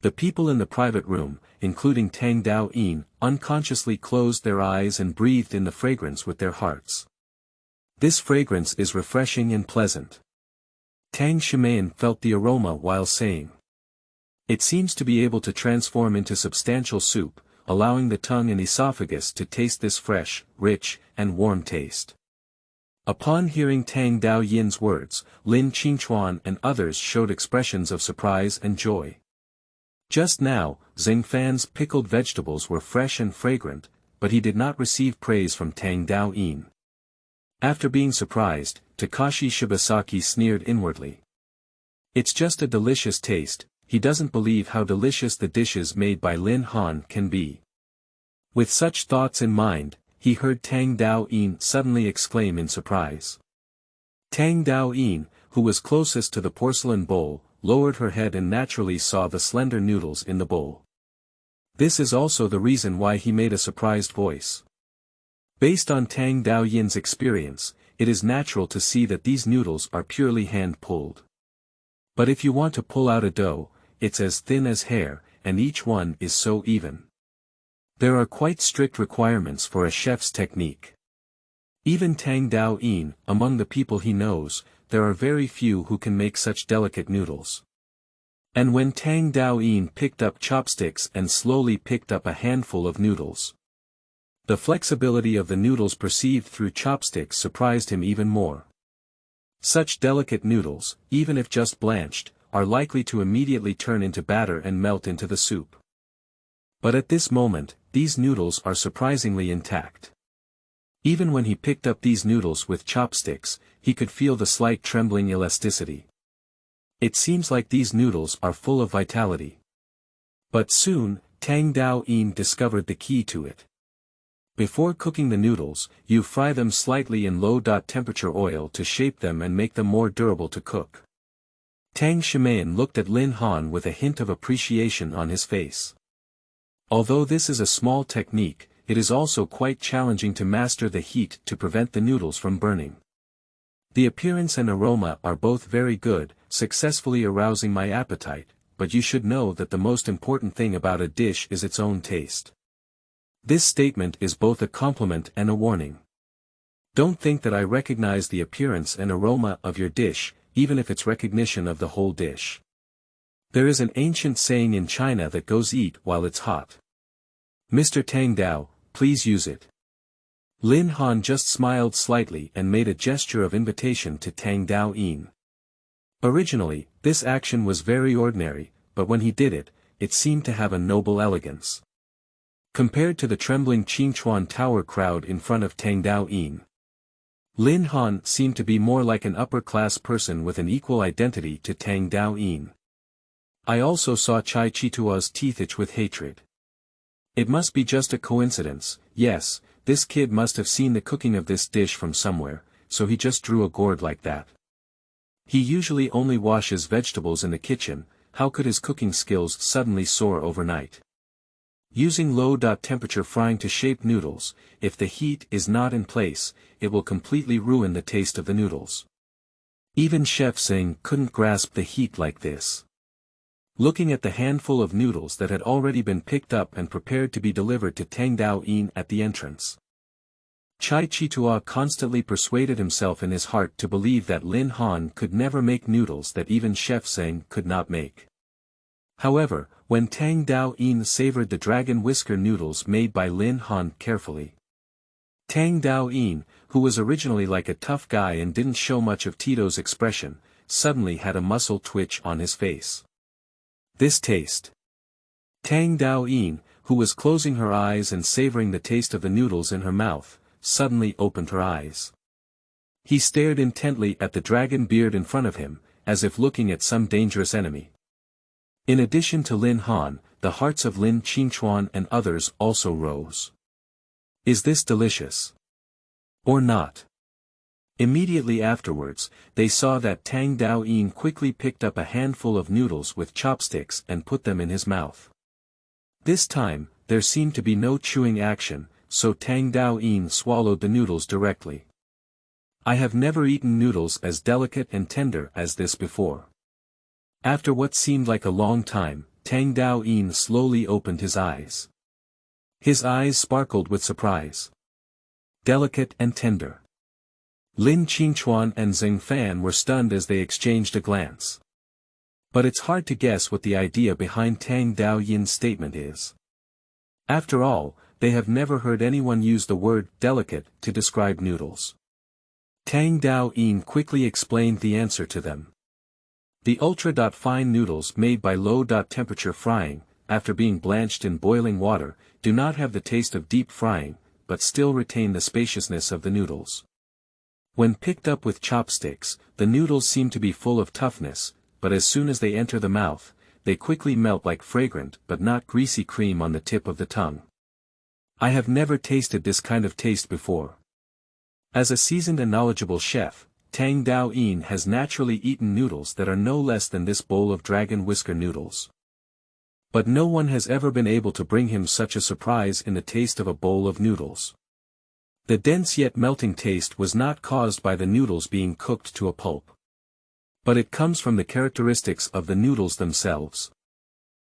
The people in the private room, including Tang Dao Yin, unconsciously closed their eyes and breathed in the fragrance with their hearts. This fragrance is refreshing and pleasant. Tang Shimean felt the aroma while saying. It seems to be able to transform into substantial soup, allowing the tongue and esophagus to taste this fresh, rich, and warm taste. Upon hearing Tang Dao Yin's words, Lin Qingchuan and others showed expressions of surprise and joy. Just now, Xingfan's pickled vegetables were fresh and fragrant, but he did not receive praise from Tang Dao Yin. After being surprised, Takashi Shibasaki sneered inwardly. It's just a delicious taste, he doesn't believe how delicious the dishes made by Lin Han can be. With such thoughts in mind, he heard Tang Dao Yin suddenly exclaim in surprise. Tang Dao Yin, who was closest to the porcelain bowl, lowered her head and naturally saw the slender noodles in the bowl. This is also the reason why he made a surprised voice. Based on Tang Dao Yin's experience, it is natural to see that these noodles are purely hand-pulled. But if you want to pull out a dough, it's as thin as hair, and each one is so even. There are quite strict requirements for a chef's technique. Even Tang Dao Yin, among the people he knows, there are very few who can make such delicate noodles. And when Tang Dao Yin picked up chopsticks and slowly picked up a handful of noodles, the flexibility of the noodles perceived through chopsticks surprised him even more. Such delicate noodles, even if just blanched, are likely to immediately turn into batter and melt into the soup. But at this moment, these noodles are surprisingly intact. Even when he picked up these noodles with chopsticks, he could feel the slight trembling elasticity. It seems like these noodles are full of vitality. But soon, Tang Dao Yin discovered the key to it. Before cooking the noodles, you fry them slightly in low-temperature oil to shape them and make them more durable to cook. Tang Shimean looked at Lin Han with a hint of appreciation on his face. Although this is a small technique, it is also quite challenging to master the heat to prevent the noodles from burning. The appearance and aroma are both very good, successfully arousing my appetite, but you should know that the most important thing about a dish is its own taste. This statement is both a compliment and a warning. Don't think that I recognize the appearance and aroma of your dish, even if it's recognition of the whole dish. There is an ancient saying in China that goes eat while it's hot. Mr. Tang Dao, please use it. Lin Han just smiled slightly and made a gesture of invitation to Tang Dao Yin. Originally, this action was very ordinary, but when he did it, it seemed to have a noble elegance. Compared to the trembling Qingchuan Tower crowd in front of Tang Dao Yin, Lin Han seemed to be more like an upper-class person with an equal identity to Tang Dao Yin. I also saw Chai Chitua's teeth itch with hatred. It must be just a coincidence, yes, this kid must have seen the cooking of this dish from somewhere, so he just drew a gourd like that. He usually only washes vegetables in the kitchen, how could his cooking skills suddenly soar overnight? Using low-temperature frying to shape noodles, if the heat is not in place, it will completely ruin the taste of the noodles. Even Chef Xing couldn't grasp the heat like this. Looking at the handful of noodles that had already been picked up and prepared to be delivered to Tang Dao Yin at the entrance, Chai Chitua constantly persuaded himself in his heart to believe that Lin Han could never make noodles that even Chef Xing could not make. However, when Tang Dao Yin savored the dragon whisker noodles made by Lin Han carefully. Tang Dao Yin, who was originally like a tough guy and didn't show much of Tito's expression, suddenly had a muscle twitch on his face. This taste. Tang Dao Yin, who was closing her eyes and savoring the taste of the noodles in her mouth, suddenly opened her eyes. He stared intently at the dragon beard in front of him, as if looking at some dangerous enemy. In addition to Lin Han, the hearts of Lin Qingchuan and others also rose. Is this delicious? Or not? Immediately afterwards, they saw that Tang Dao Yin quickly picked up a handful of noodles with chopsticks and put them in his mouth. This time, there seemed to be no chewing action, so Tang Dao Yin swallowed the noodles directly. I have never eaten noodles as delicate and tender as this before. After what seemed like a long time, Tang Dao Yin slowly opened his eyes. His eyes sparkled with surprise. Delicate and tender. Lin Qingchuan and Zheng Fan were stunned as they exchanged a glance. But it's hard to guess what the idea behind Tang Dao Yin's statement is. After all, they have never heard anyone use the word delicate to describe noodles. Tang Dao Yin quickly explained the answer to them. The ultra-fine noodles made by low-temperature frying, after being blanched in boiling water, do not have the taste of deep frying, but still retain the spaciousness of the noodles. When picked up with chopsticks, the noodles seem to be full of toughness, but as soon as they enter the mouth, they quickly melt like fragrant but not greasy cream on the tip of the tongue. I have never tasted this kind of taste before. As a seasoned and knowledgeable chef, Tang Dao Yin has naturally eaten noodles that are no less than this bowl of dragon whisker noodles. But no one has ever been able to bring him such a surprise in the taste of a bowl of noodles. The dense yet melting taste was not caused by the noodles being cooked to a pulp. But it comes from the characteristics of the noodles themselves.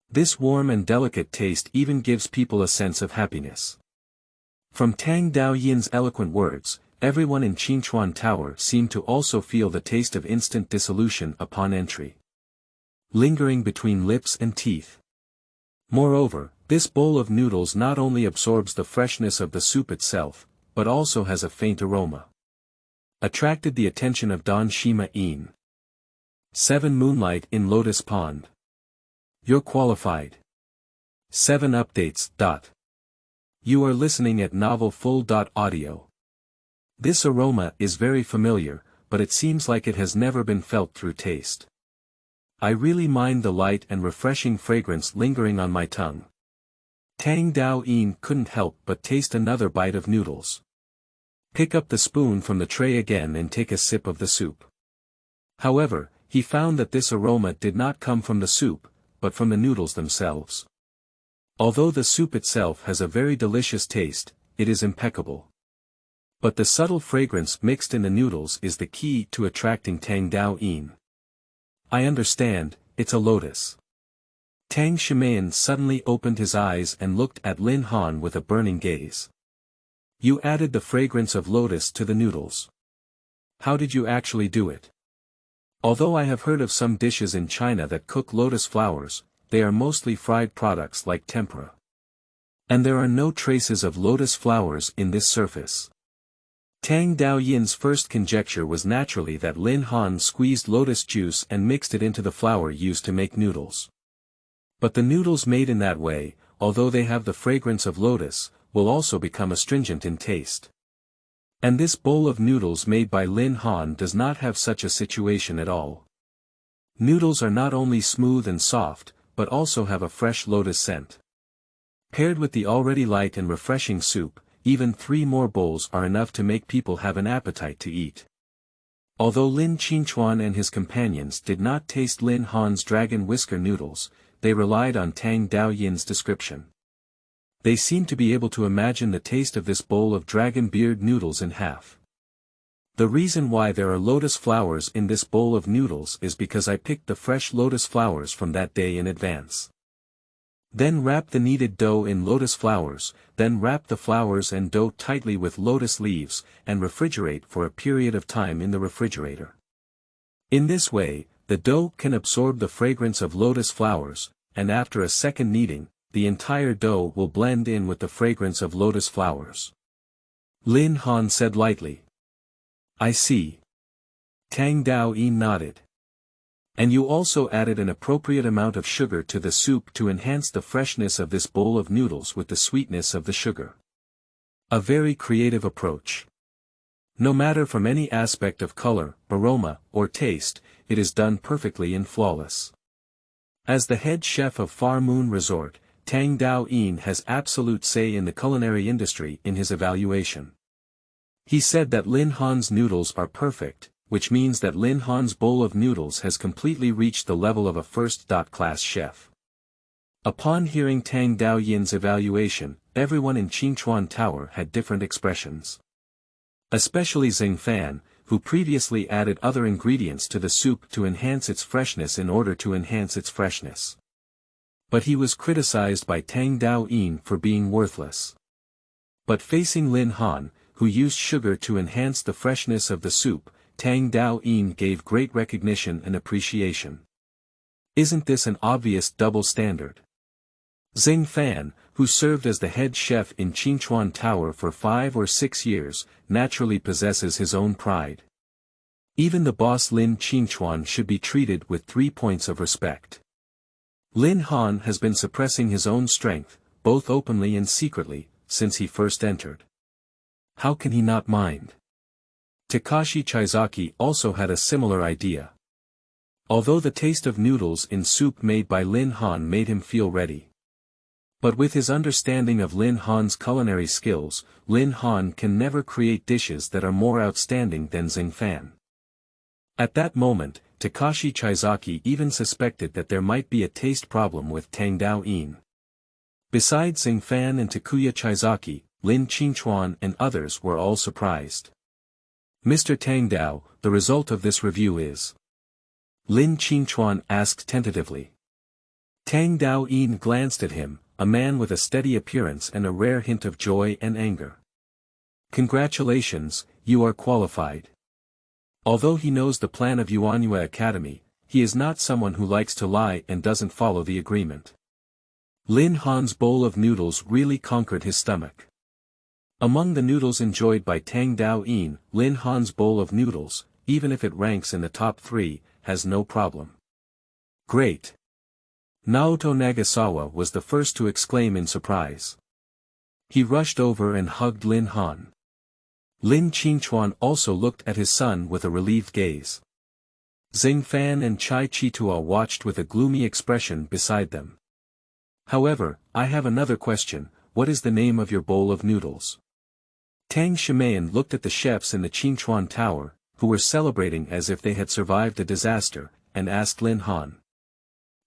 This warm and delicate taste even gives people a sense of happiness. From Tang Dao Yin's eloquent words, everyone in Qingchuan Tower seemed to also feel the taste of instant dissolution upon entry. Lingering between lips and teeth. Moreover, this bowl of noodles not only absorbs the freshness of the soup itself, but also has a faint aroma. Attracted the attention of Don Shima Yin. 7 Moonlight in Lotus Pond. You're qualified. 7 updates. You are listening at novelfull.audio. This aroma is very familiar, but it seems like it has never been felt through taste. I really mind the light and refreshing fragrance lingering on my tongue. Tang Dao Yin couldn't help but taste another bite of noodles. Pick up the spoon from the tray again and take a sip of the soup. However, he found that this aroma did not come from the soup, but from the noodles themselves. Although the soup itself has a very delicious taste, it is impeccable. But the subtle fragrance mixed in the noodles is the key to attracting Tang Dao Yin. I understand, it's a lotus. Tang Shimayan suddenly opened his eyes and looked at Lin Han with a burning gaze. You added the fragrance of lotus to the noodles. How did you actually do it? Although I have heard of some dishes in China that cook lotus flowers, they are mostly fried products like tempura. And there are no traces of lotus flowers in this surface. Tang Dao Yin's first conjecture was naturally that Lin Han squeezed lotus juice and mixed it into the flour used to make noodles. But the noodles made in that way, although they have the fragrance of lotus, will also become astringent in taste. And this bowl of noodles made by Lin Han does not have such a situation at all. Noodles are not only smooth and soft, but also have a fresh lotus scent. Paired with the already light and refreshing soup, even 3 more bowls are enough to make people have an appetite to eat. Although Lin Qingchuan and his companions did not taste Lin Han's dragon whisker noodles, they relied on Tang Dao Yin's description. They seemed to be able to imagine the taste of this bowl of dragon beard noodles in half. The reason why there are lotus flowers in this bowl of noodles is because I picked the fresh lotus flowers from that day in advance. Then wrap the kneaded dough in lotus flowers, then wrap the flowers and dough tightly with lotus leaves, and refrigerate for a period of time in the refrigerator. In this way, the dough can absorb the fragrance of lotus flowers, and after a second kneading, the entire dough will blend in with the fragrance of lotus flowers. Lin Han said lightly. I see. Tang Dao Yin nodded. And you also added an appropriate amount of sugar to the soup to enhance the freshness of this bowl of noodles with the sweetness of the sugar. A very creative approach. No matter from any aspect of color, aroma, or taste, it is done perfectly and flawless. As the head chef of Far Moon Resort, Tang Dao Yin has absolute say in the culinary industry in his evaluation. He said that Lin Han's noodles are perfect, which means that Lin Han's bowl of noodles has completely reached the level of a first-class chef. Upon hearing Tang Dao Yin's evaluation, everyone in Qingchuan Tower had different expressions. Especially Xing Fan, who previously added other ingredients to the soup to enhance its freshness in order to enhance its freshness. But he was criticized by Tang Dao Yin for being worthless. But facing Lin Han, who used sugar to enhance the freshness of the soup, Tang Dao Yin gave great recognition and appreciation. Isn't this an obvious double standard? Xing Fan, who served as the head chef in Qingchuan Tower for 5 or 6 years, naturally possesses his own pride. Even the boss Lin Qingchuan should be treated with 3 points of respect. Lin Han has been suppressing his own strength, both openly and secretly, since he first entered. How can he not mind? Takashi Chizaki also had a similar idea. Although the taste of noodles in soup made by Lin Han made him feel ready. But with his understanding of Lin Han's culinary skills, Lin Han can never create dishes that are more outstanding than Xing Fan. At that moment, Takashi Chizaki even suspected that there might be a taste problem with Tang Dao Yin. Besides Xing Fan and Takuya Chizaki, Lin Qingchuan and others were all surprised. Mr. Tang Dao, the result of this review is? Lin Qingchuan asked tentatively. Tang Dao Yin glanced at him, a man with a steady appearance and a rare hint of joy and anger. Congratulations, you are qualified. Although he knows the plan of Yuanyue Academy, he is not someone who likes to lie and doesn't follow the agreement. Lin Han's bowl of noodles really conquered his stomach. Among the noodles enjoyed by Tang Dao Yin, Lin Han's bowl of noodles, even if it ranks in the top 3, has no problem. Great! Naoto Nagasawa was the first to exclaim in surprise. He rushed over and hugged Lin Han. Lin Qingchuan also looked at his son with a relieved gaze. Xing Fan and Chai Chitua watched with a gloomy expression beside them. However, I have another question, what is the name of your bowl of noodles? Tang Shimayan looked at the chefs in the Qingchuan Tower, who were celebrating as if they had survived a disaster, and asked Lin Han.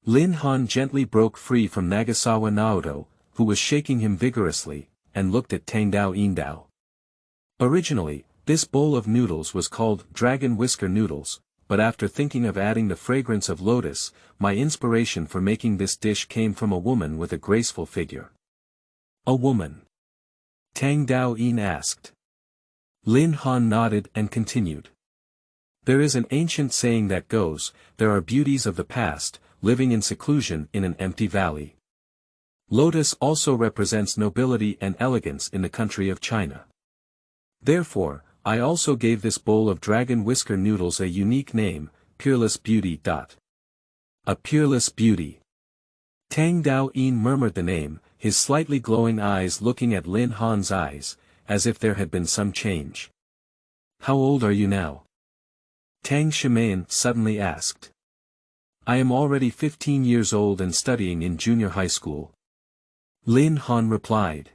Lin Han gently broke free from Nagasawa Naoto, who was shaking him vigorously, and looked at Tang Dao Yin Dao. Originally, this bowl of noodles was called Dragon Whisker Noodles, but after thinking of adding the fragrance of lotus, my inspiration for making this dish came from a woman with a graceful figure. A woman? Tang Dao Yin asked. Lin Han nodded and continued. There is an ancient saying that goes, there are beauties of the past, living in seclusion in an empty valley. Lotus also represents nobility and elegance in the country of China. Therefore, I also gave this bowl of dragon whisker noodles a unique name, Peerless Beauty. A peerless beauty. Tang Dao Yin murmured the name, his slightly glowing eyes looking at Lin Han's eyes, as if there had been some change. How old are you now? Tang Shimayan suddenly asked. I am already 15 years old and studying in junior high school. Lin Han replied.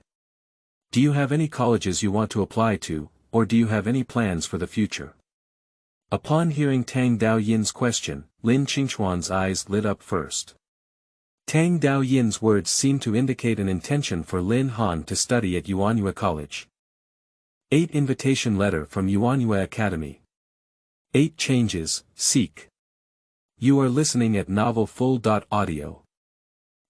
Do you have any colleges you want to apply to, or do you have any plans for the future? Upon hearing Tang Dao Yin's question, Lin Qingchuan's eyes lit up first. Tang Dao Yin's words seemed to indicate an intention for Lin Han to study at Yuanyue College. 8 Invitation Letter from Yuanyue Academy. 8 Changes, Seek. You are listening at Novel Full.audio.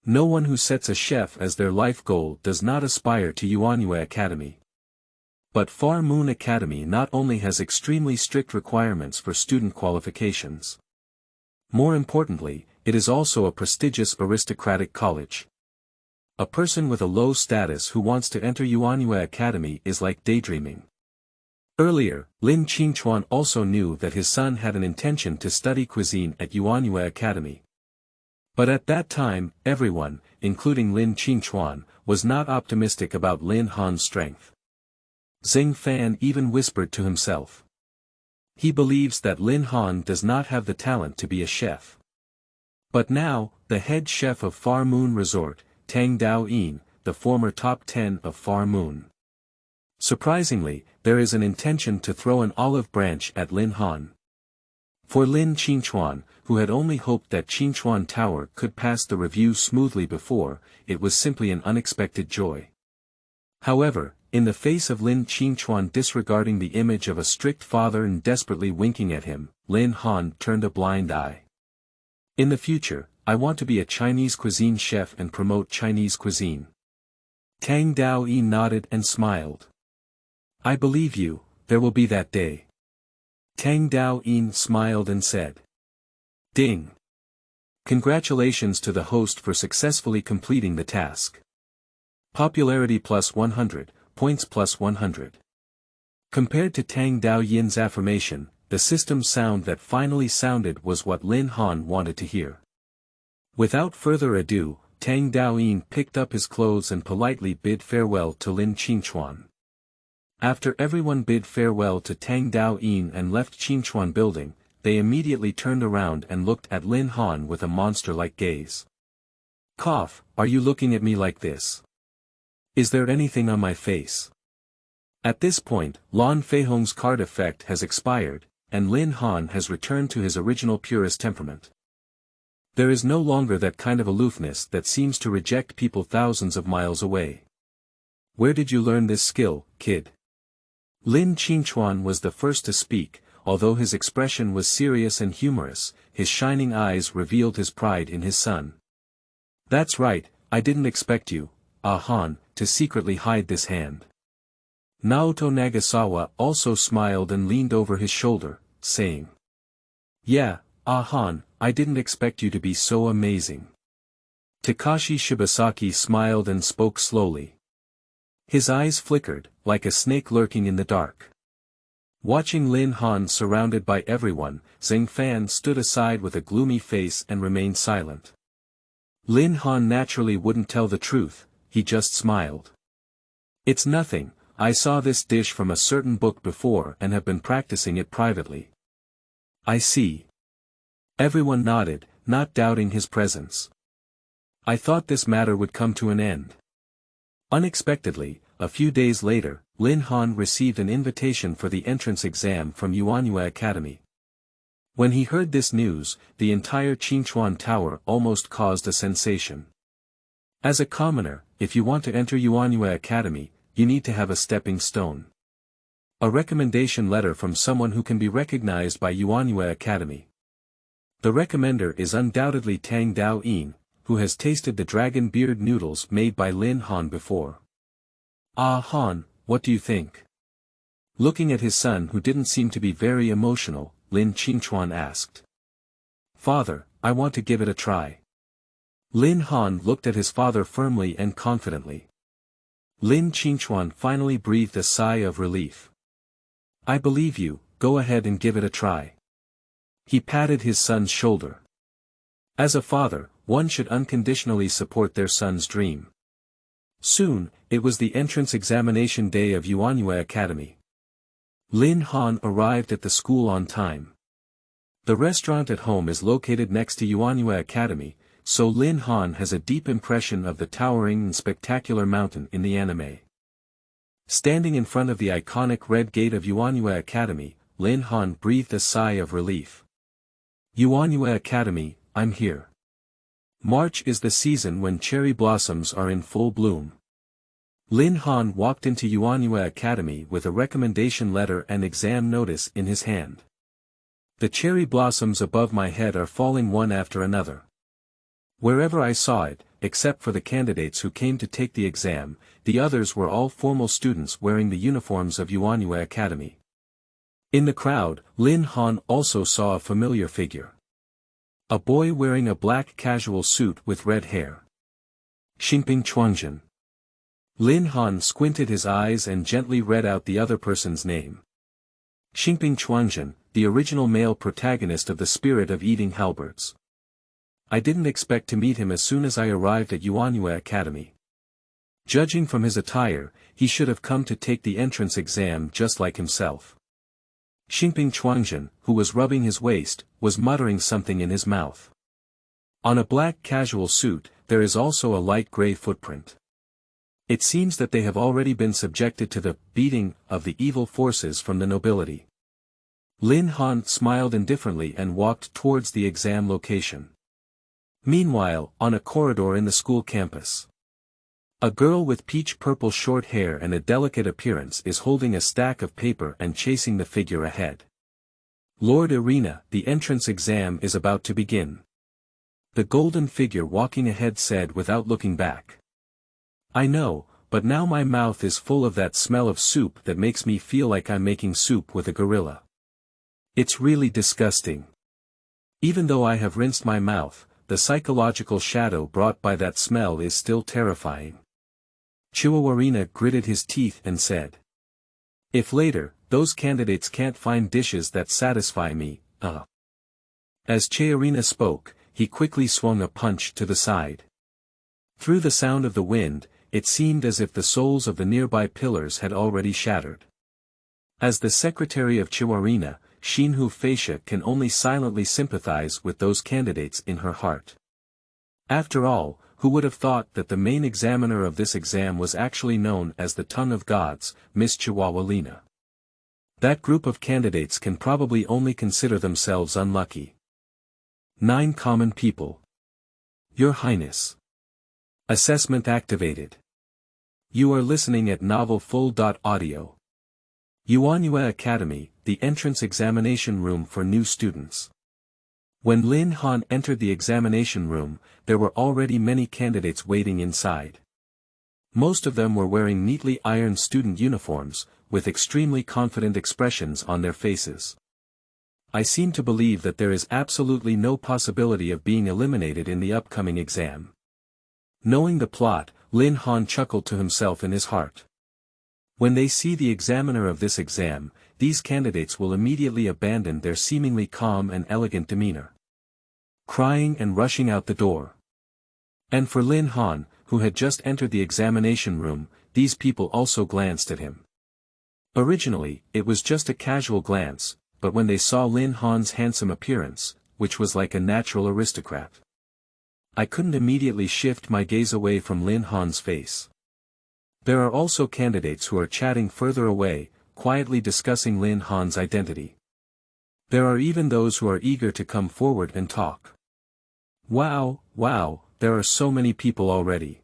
No one who sets a chef as their life goal does not aspire to Yuanyue Academy. But Far Moon Academy not only has extremely strict requirements for student qualifications. More importantly, it is also a prestigious aristocratic college. A person with a low status who wants to enter Yuanyue Academy is like daydreaming. Earlier, Lin Qingchuan also knew that his son had an intention to study cuisine at Yuanyue Academy. But at that time, everyone, including Lin Qingchuan, was not optimistic about Lin Han's strength. Xing Fan even whispered to himself. He believes that Lin Han does not have the talent to be a chef. But now, the head chef of Far Moon Resort, Tang Dao Yin, the former top 10 of Far Moon. Surprisingly, there is an intention to throw an olive branch at Lin Han. For Lin Qingchuan, who had only hoped that Qingchuan Tower could pass the review smoothly before, it was simply an unexpected joy. However, in the face of Lin Qingchuan disregarding the image of a strict father and desperately winking at him, Lin Han turned a blind eye. In the future, I want to be a Chinese cuisine chef and promote Chinese cuisine. Tang Dao Yin nodded and smiled. I believe you, there will be that day. Tang Dao Yin smiled and said. Ding! Congratulations to the host for successfully completing the task. Popularity plus 100, points plus 100. Compared to Tang Dao Yin's affirmation, the system's sound that finally sounded was what Lin Han wanted to hear. Without further ado, Tang Dao Yin picked up his clothes and politely bid farewell to Lin Qingchuan. After everyone bid farewell to Tang Dao Yin and left Qingchuan building, they immediately turned around and looked at Lin Han with a monster-like gaze. Cough, are you looking at me like this? Is there anything on my face? At this point, Lan Feihong's card effect has expired, and Lin Han has returned to his original purest temperament. There is no longer that kind of aloofness that seems to reject people thousands of miles away. Where did you learn this skill, kid? Lin Qingchuan was the first to speak, although his expression was serious and humorous, his shining eyes revealed his pride in his son. That's right, I didn't expect you, Han, to secretly hide this hand. Naoto Nagasawa also smiled and leaned over his shoulder, saying. Yeah, Han, I didn't expect you to be so amazing. Takashi Shibasaki smiled and spoke slowly. His eyes flickered, like a snake lurking in the dark. Watching Lin Han surrounded by everyone, Xing Fan stood aside with a gloomy face and remained silent. Lin Han naturally wouldn't tell the truth, he just smiled. It's nothing, I saw this dish from a certain book before and have been practicing it privately. I see. Everyone nodded, not doubting his presence. I thought this matter would come to an end. Unexpectedly, a few days later, Lin Han received an invitation for the entrance exam from Yuanyue Academy. When he heard this news, the entire Qingchuan Tower almost caused a sensation. As a commoner, if you want to enter Yuanyue Academy, you need to have a stepping stone. A recommendation letter from someone who can be recognized by Yuanyue Academy. The recommender is undoubtedly Tang Dao Yin, who has tasted the dragon beard noodles made by Lin Han before. Han, what do you think? Looking at his son who didn't seem to be very emotional, Lin Qingchuan asked. Father, I want to give it a try. Lin Han looked at his father firmly and confidently. Lin Qingchuan finally breathed a sigh of relief. I believe you, go ahead and give it a try. He patted his son's shoulder. As a father, one should unconditionally support their son's dream. Soon, it was the entrance examination day of Yuanyue Academy. Lin Han arrived at the school on time. The restaurant at home is located next to Yuanyue Academy, so Lin Han has a deep impression of the towering and spectacular mountain in the anime. Standing in front of the iconic red gate of Yuanyue Academy, Lin Han breathed a sigh of relief. Yuanyue Academy, I'm here. March is the season when cherry blossoms are in full bloom. Lin Han walked into Yuanyue Academy with a recommendation letter and exam notice in his hand. The cherry blossoms above my head are falling one after another. Wherever I saw it, except for the candidates who came to take the exam, the others were all formal students wearing the uniforms of Yuanyue Academy. In the crowd, Lin Han also saw a familiar figure. A boy wearing a black casual suit with red hair. Xingping Chuangjin. Lin Han squinted his eyes and gently read out the other person's name. Xingping Chuangjin, the original male protagonist of The Spirit of Eating Halberds. I didn't expect to meet him as soon as I arrived at Yuanyue Academy. Judging from his attire, he should have come to take the entrance exam just like himself. Xingping Chuangjin, who was rubbing his waist, was muttering something in his mouth. On a black casual suit, there is also a light gray footprint. It seems that they have already been subjected to the beating of the evil forces from the nobility. Lin Han smiled indifferently and walked towards the exam location. Meanwhile, on a corridor in the school campus, a girl with peach-purple short hair and a delicate appearance is holding a stack of paper and chasing the figure ahead. Lord Irina, the entrance exam is about to begin. The golden figure walking ahead said without looking back. I know, but now my mouth is full of that smell of soup that makes me feel like I'm making soup with a gorilla. It's really disgusting. Even though I have rinsed my mouth, the psychological shadow brought by that smell is still terrifying. Chihuahuarina gritted his teeth and said. If later, those candidates can't find dishes that satisfy me, As Chihuahuarina spoke, he quickly swung a punch to the side. Through the sound of the wind, it seemed as if the souls of the nearby pillars had already shattered. As the secretary of Chihuahuarina, Xinhu Feisha can only silently sympathize with those candidates in her heart. After all, who would have thought that the main examiner of this exam was actually known as the Tongue of Gods, Miss Chihuahualina? That group of candidates can probably only consider themselves unlucky. 9 common people. Your Highness. Assessment activated. You are listening at novelfull.audio. Yuanyue Academy, the entrance examination room for new students. When Lin Han entered the examination room, there were already many candidates waiting inside. Most of them were wearing neatly ironed student uniforms, with extremely confident expressions on their faces. I seem to believe that there is absolutely no possibility of being eliminated in the upcoming exam. Knowing the plot, Lin Han chuckled to himself in his heart. When they see the examiner of this exam, these candidates will immediately abandon their seemingly calm and elegant demeanor, crying and rushing out the door. And for Lin Han, who had just entered the examination room, these people also glanced at him. Originally, it was just a casual glance, but when they saw Lin Han's handsome appearance, which was like a natural aristocrat, I couldn't immediately shift my gaze away from Lin Han's face. There are also candidates who are chatting further away, quietly discussing Lin Han's identity. There are even those who are eager to come forward and talk. Wow, there are so many people already.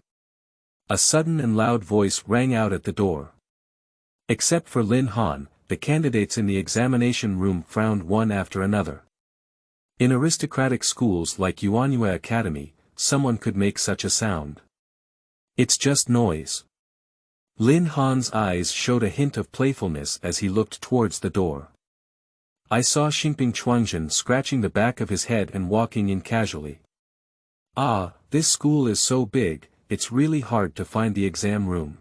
A sudden and loud voice rang out at the door. Except for Lin Han, the candidates in the examination room frowned one after another. In aristocratic schools like Yuanyue Academy, someone could make such a sound. It's just noise. Lin Han's eyes showed a hint of playfulness as he looked towards the door. I saw Xingping Chuangjin scratching the back of his head and walking in casually. This school is so big, it's really hard to find the exam room.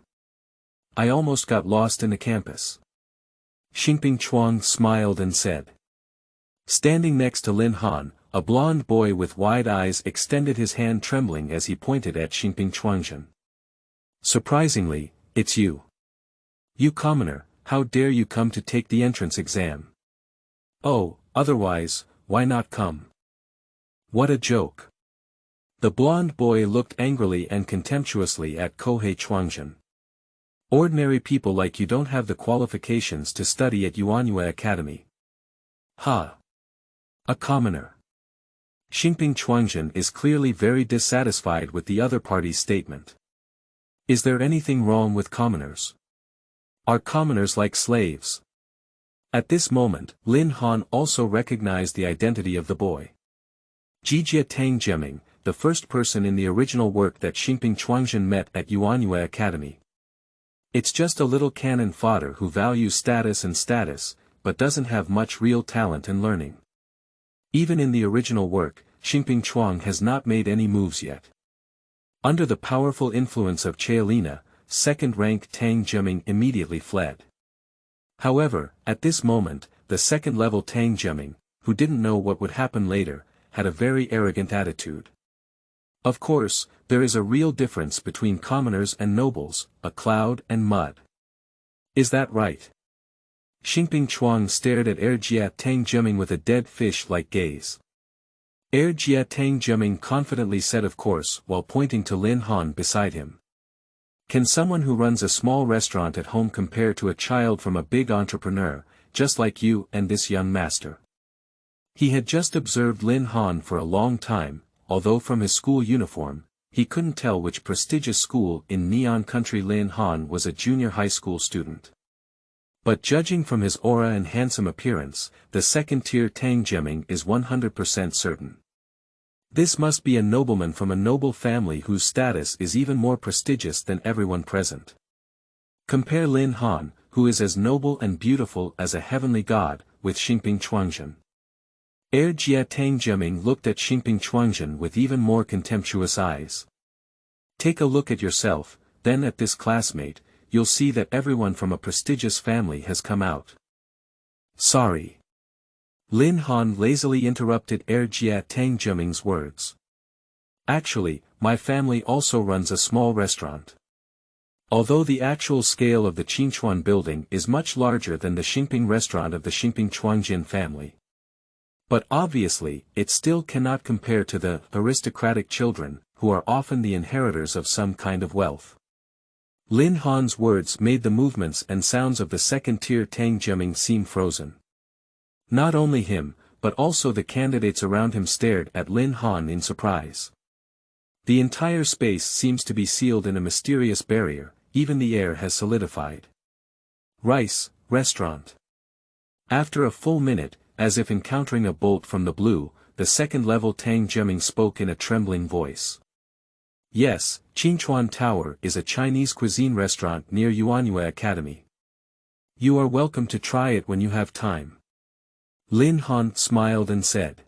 I almost got lost in the campus. Xingping Chuang smiled and said. Standing next to Lin Han, a blond boy with wide eyes extended his hand trembling as he pointed at Xingping Chuangjin. Surprisingly, it's you. You commoner, how dare you come to take the entrance exam? Oh, otherwise, why not come? What a joke. The blond boy looked angrily and contemptuously at Kohei Chuangjin. Ordinary people like you don't have the qualifications to study at Yuanyue Academy. Ha! A commoner. Xingping Chuangjin is clearly very dissatisfied with the other party's statement. Is there anything wrong with commoners? Are commoners like slaves? At this moment, Lin Han also recognized the identity of the boy. Jijia Tang Jiaming, the first person in the original work that Xingping Chuangjin met at Yuanyue Academy. It's just a little cannon fodder who values status, but doesn't have much real talent and learning. Even in the original work, Xingping Chuang has not made any moves yet. Under the powerful influence of Chealina, second-rank Tang Jiming immediately fled. However, at this moment, the second-level Tang Jiming, who didn't know what would happen later, had a very arrogant attitude. Of course, there is a real difference between commoners and nobles, a cloud and mud. Is that right? Xingping Chuang stared at Jia Tang Jiming with a dead fish-like gaze. Jia Tang Jiming confidently said of course while pointing to Lin Han beside him. Can someone who runs a small restaurant at home compare to a child from a big entrepreneur, just like you and this young master? He had just observed Lin Han for a long time, although from his school uniform, he couldn't tell which prestigious school in Neon Country Lin Han was a junior high school student. But judging from his aura and handsome appearance, the second-tier Tang Jiming is 100% certain. This must be a nobleman from a noble family whose status is even more prestigious than everyone present. Compare Lin Han, who is as noble and beautiful as a heavenly god, with Xingping Chuangzhen. Jia Tang Jiming looked at Xingping Chuangzhen with even more contemptuous eyes. Take a look at yourself, then at this classmate, you'll see that everyone from a prestigious family has come out. Sorry. Lin Han lazily interrupted Jia Tang Jiming's words. Actually, my family also runs a small restaurant. Although the actual scale of the Qingchuan building is much larger than the Xingping restaurant of the Xingping Chuangjin family. But obviously, it still cannot compare to the aristocratic children, who are often the inheritors of some kind of wealth. Lin Han's words made the movements and sounds of the second-tier Tang Jiming seem frozen. Not only him, but also the candidates around him stared at Lin Han in surprise. The entire space seems to be sealed in a mysterious barrier, even the air has solidified. Rice, restaurant. After a full minute, as if encountering a bolt from the blue, the second-level Tang Jiming spoke in a trembling voice. Yes, Qingchuan Tower is a Chinese cuisine restaurant near Yuanyue Academy. You are welcome to try it when you have time. Lin Han smiled and said.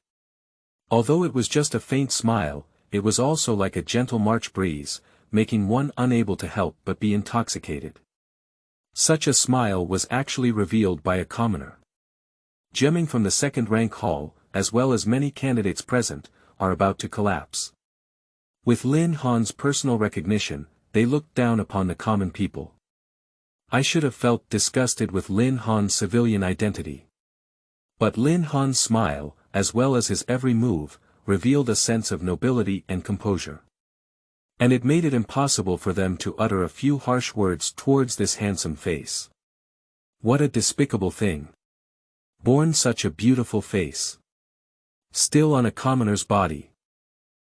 Although it was just a faint smile, it was also like a gentle March breeze, making one unable to help but be intoxicated. Such a smile was actually revealed by a commoner. Jiming from the second-rank hall, as well as many candidates present, are about to collapse. With Lin Han's personal recognition, they looked down upon the common people. I should have felt disgusted with Lin Han's civilian identity. But Lin Han's smile, as well as his every move, revealed a sense of nobility and composure. And it made it impossible for them to utter a few harsh words towards this handsome face. What a despicable thing. Born such a beautiful face. Still on a commoner's body.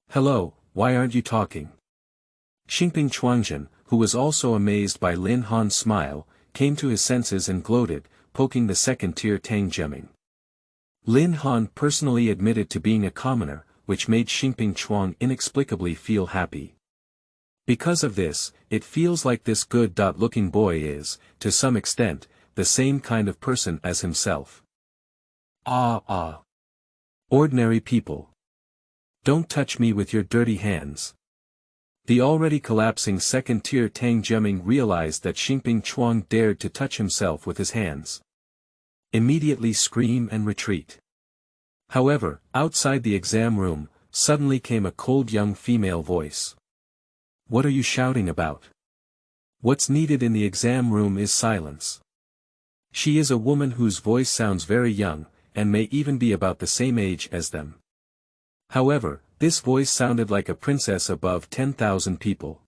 Hello, why aren't you talking? Xingping Chuangzhen, who was also amazed by Lin Han's smile, came to his senses and gloated, poking the second-tier Tang Jiming. Lin Han personally admitted to being a commoner, which made Xingping Chuang inexplicably feel happy. Because of this, it feels like this good-looking boy is, to some extent, the same kind of person as himself. Ordinary people. Don't touch me with your dirty hands. The already collapsing second-tier Tang Jiming realized that Xingping Chuang dared to touch himself with his hands. Immediately scream and retreat. However, outside the exam room, suddenly came a cold young female voice. What are you shouting about? What's needed in the exam room is silence. She is a woman whose voice sounds very young, and may even be about the same age as them. However, this voice sounded like a princess above 10,000 people.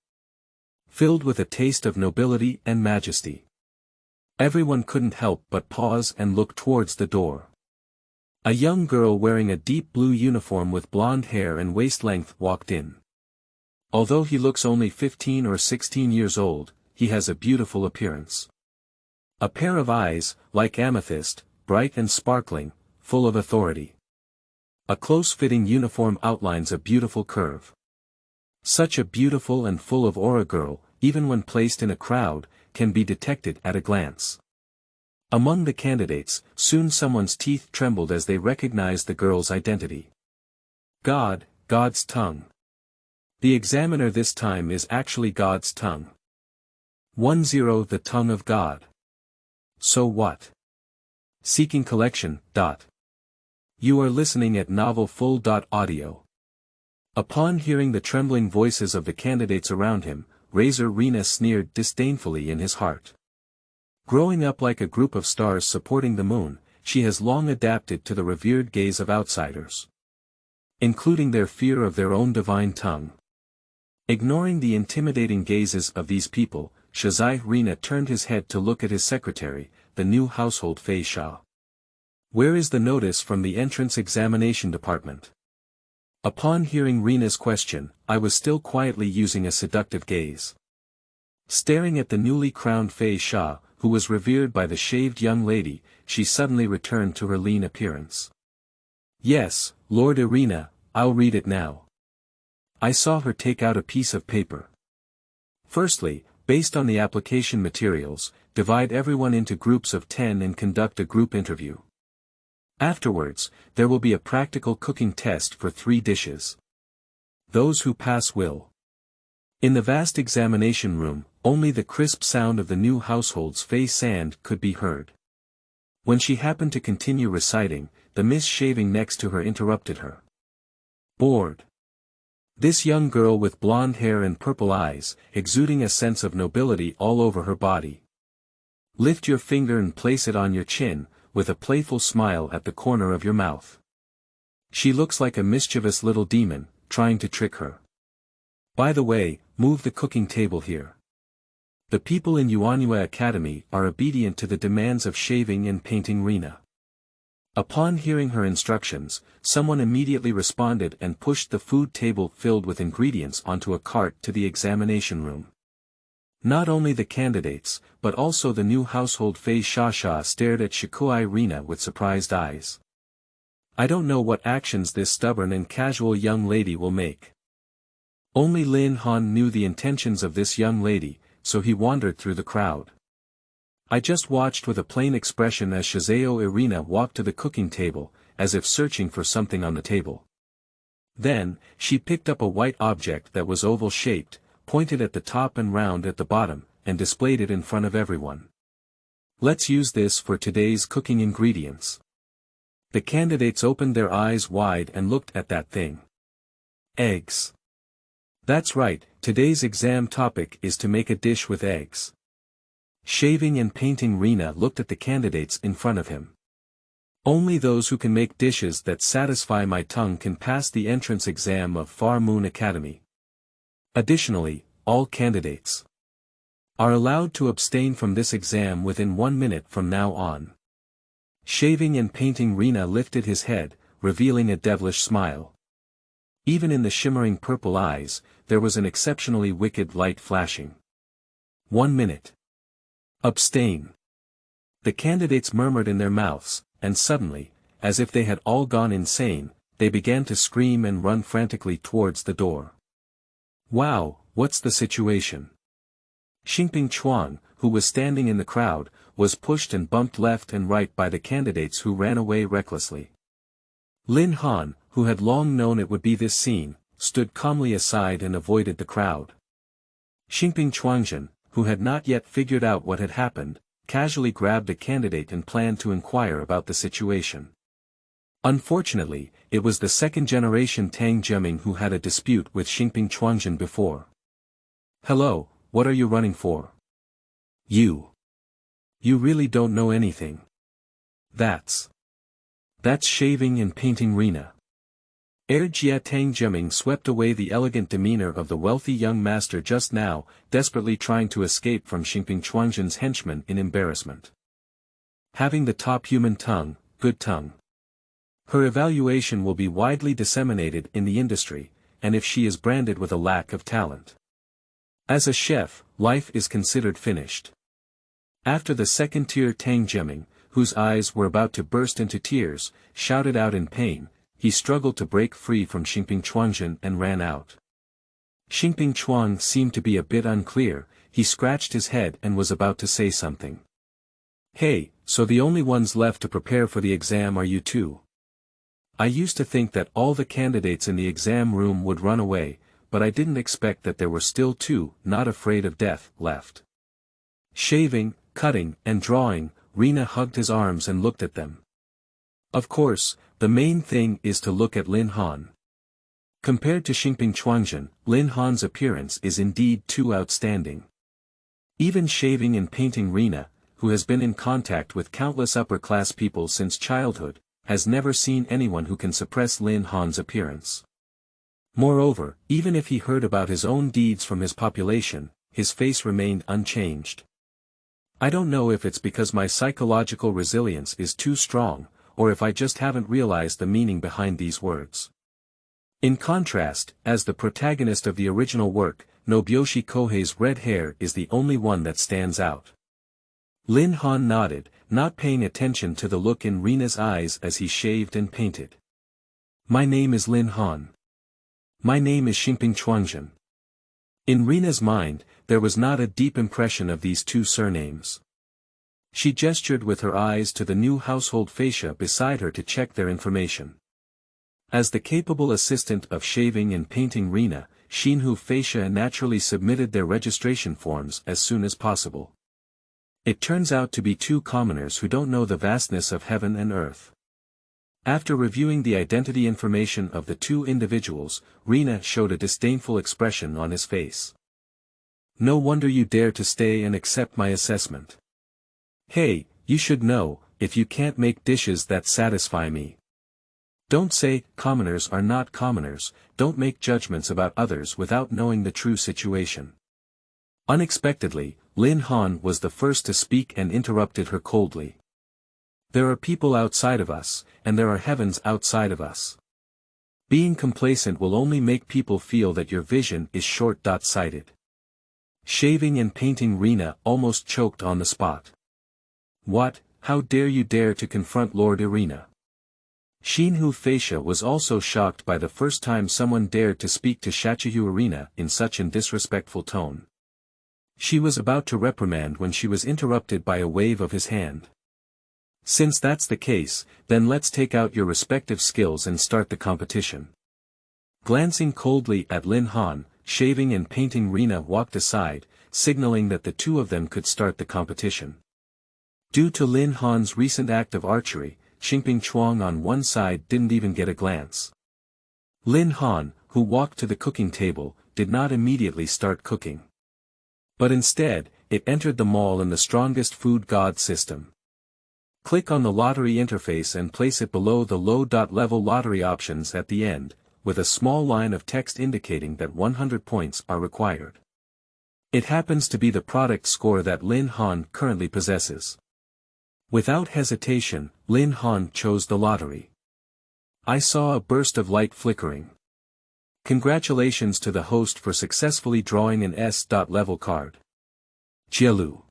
Filled with a taste of nobility and majesty. Everyone couldn't help but pause and look towards the door. A young girl wearing a deep blue uniform with blonde hair and waist length walked in. Although he looks only 15 or 16 years old, he has a beautiful appearance. A pair of eyes, like amethyst, bright and sparkling, full of authority. A close-fitting uniform outlines a beautiful curve. Such a beautiful and full of aura girl, even when placed in a crowd, can be detected at a glance. Among the candidates, soon someone's teeth trembled as they recognized the girl's identity. God's tongue. The examiner this time is actually God's tongue. 10 The tongue of God. So what? Seeking collection. You are listening at novelfull.audio. Upon hearing the trembling voices of the candidates around him, Razor Rena sneered disdainfully in his heart. Growing up like a group of stars supporting the moon, she has long adapted to the revered gaze of outsiders, including their fear of their own divine tongue. Ignoring the intimidating gazes of these people, Shazai Rena turned his head to look at his secretary, the new household Fei Sha. Where is the notice from the entrance examination department? Upon hearing Rena's question, I was still quietly using a seductive gaze. Staring at the newly crowned Fei Sha, who was revered by the shaved young lady, she suddenly returned to her lean appearance. Yes, Lord Irina, I'll read it now. I saw her take out a piece of paper. Firstly, based on the application materials, divide everyone into groups of 10 and conduct a group interview. Afterwards, there will be a practical cooking test for 3 dishes. Those who pass will. In the vast examination room, only the crisp sound of the new household's Fei Sand could be heard. When she happened to continue reciting, the miss shaving next to her interrupted her. Bored. This young girl with blonde hair and purple eyes, exuding a sense of nobility all over her body. Lift your finger and place it on your chin, with a playful smile at the corner of your mouth. She looks like a mischievous little demon, trying to trick her. By the way, move the cooking table here. The people in Yuanyue Academy are obedient to the demands of shaving and painting Rena. Upon hearing her instructions, someone immediately responded and pushed the food table filled with ingredients onto a cart to the examination room. Not only the candidates, but also the new household Fei Sha stared at Shikuai Rena with surprised eyes. I don't know what actions this stubborn and casual young lady will make. Only Lin Han knew the intentions of this young lady, so he wandered through the crowd. I just watched with a plain expression as Shazao Irina walked to the cooking table, as if searching for something on the table. Then, she picked up a white object that was oval-shaped, pointed at the top and round at the bottom, and displayed it in front of everyone. Let's use this for today's cooking ingredients. The candidates opened their eyes wide and looked at that thing. Eggs. That's right, today's exam topic is to make a dish with eggs. Shaving and painting Rena looked at the candidates in front of him. Only those who can make dishes that satisfy my tongue can pass the entrance exam of Far Moon Academy. Additionally, all candidates are allowed to abstain from this exam within 1 minute from now on. Shaving and painting Rena lifted his head, revealing a devilish smile. Even in the shimmering purple eyes, there was an exceptionally wicked light flashing. 1 minute. Abstain. The candidates murmured in their mouths, and suddenly, as if they had all gone insane, they began to scream and run frantically towards the door. Wow, what's the situation? Xingping Chuang, who was standing in the crowd, was pushed and bumped left and right by the candidates who ran away recklessly. Lin Han, who had long known it would be this scene, stood calmly aside and avoided the crowd. Xingping Chuangzhen, who had not yet figured out what had happened, casually grabbed a candidate and planned to inquire about the situation. Unfortunately, it was the second-generation Tang Jiaming who had a dispute with Xingping Chuangzhen before. Hello, what are you running for? You really don't know anything. That's shaving and painting Rena. Jia Tang Jiaming swept away the elegant demeanor of the wealthy young master just now, desperately trying to escape from Xingping Chuangzhen's henchmen in embarrassment. Having the top human tongue, good tongue. Her evaluation will be widely disseminated in the industry, and if she is branded with a lack of talent. As a chef, life is considered finished. After the second-tier Tang Jiaming, whose eyes were about to burst into tears, shouted out in pain, he struggled to break free from Xingping Chuangzhen and ran out. Xingping Chuang seemed to be a bit unclear, he scratched his head and was about to say something. Hey, so the only ones left to prepare for the exam are you two? I used to think that all the candidates in the exam room would run away, but I didn't expect that there were still two, not afraid of death, left. Shaving, cutting, and drawing, Rina hugged his arms and looked at them. Of course, the main thing is to look at Lin Han. Compared to Xingping Chuangjin, Lin Han's appearance is indeed too outstanding. Even shaving and painting Rina, who has been in contact with countless upper-class people since childhood, has never seen anyone who can suppress Lin Han's appearance. Moreover, even if he heard about his own deeds from his population, his face remained unchanged. I don't know if it's because my psychological resilience is too strong, or if I just haven't realized the meaning behind these words. In contrast, as the protagonist of the original work, Nobuyoshi Kohei's red hair is the only one that stands out. Lin Han nodded, not paying attention to the look in Rina's eyes as he shaved and painted. My name is Lin Han. My name is Xingping Chuangjin. In Rina's mind, there was not a deep impression of these two surnames. She gestured with her eyes to the new household fascia beside her to check their information. As the capable assistant of shaving and painting Rina, Xinhu fascia naturally submitted their registration forms as soon as possible. It turns out to be two commoners who don't know the vastness of heaven and earth. After reviewing the identity information of the two individuals, Rina showed a disdainful expression on his face. No wonder you dare to stay and accept my assessment. Hey, you should know, if you can't make dishes that satisfy me. Don't say, commoners are not commoners, don't make judgments about others without knowing the true situation. Unexpectedly, Lin Han was the first to speak and interrupted her coldly. There are people outside of us, and there are heavens outside of us. Being complacent will only make people feel that your vision is short-sighted. Shaving and painting Rina almost choked on the spot. What, how dare you dare to confront Lord Irina? Xinhu Fascia was also shocked by the first time someone dared to speak to Shachihu Irina in such an disrespectful tone. She was about to reprimand when she was interrupted by a wave of his hand. Since that's the case, then let's take out your respective skills and start the competition. Glancing coldly at Lin Han, shaving and painting Rina walked aside, signaling that the two of them could start the competition. Due to Lin Han's recent act of archery, Xingping Chuang on one side didn't even get a glance. Lin Han, who walked to the cooking table, did not immediately start cooking. But instead, it entered the mall in the strongest food god system. Click on the lottery interface and place it below the low-level lottery options at the end, with a small line of text indicating that 100 points are required. It happens to be the product score that Lin Han currently possesses. Without hesitation, Lin Han chose the lottery. I saw a burst of light flickering. Congratulations to the host for successfully drawing an S-level card. Jielu.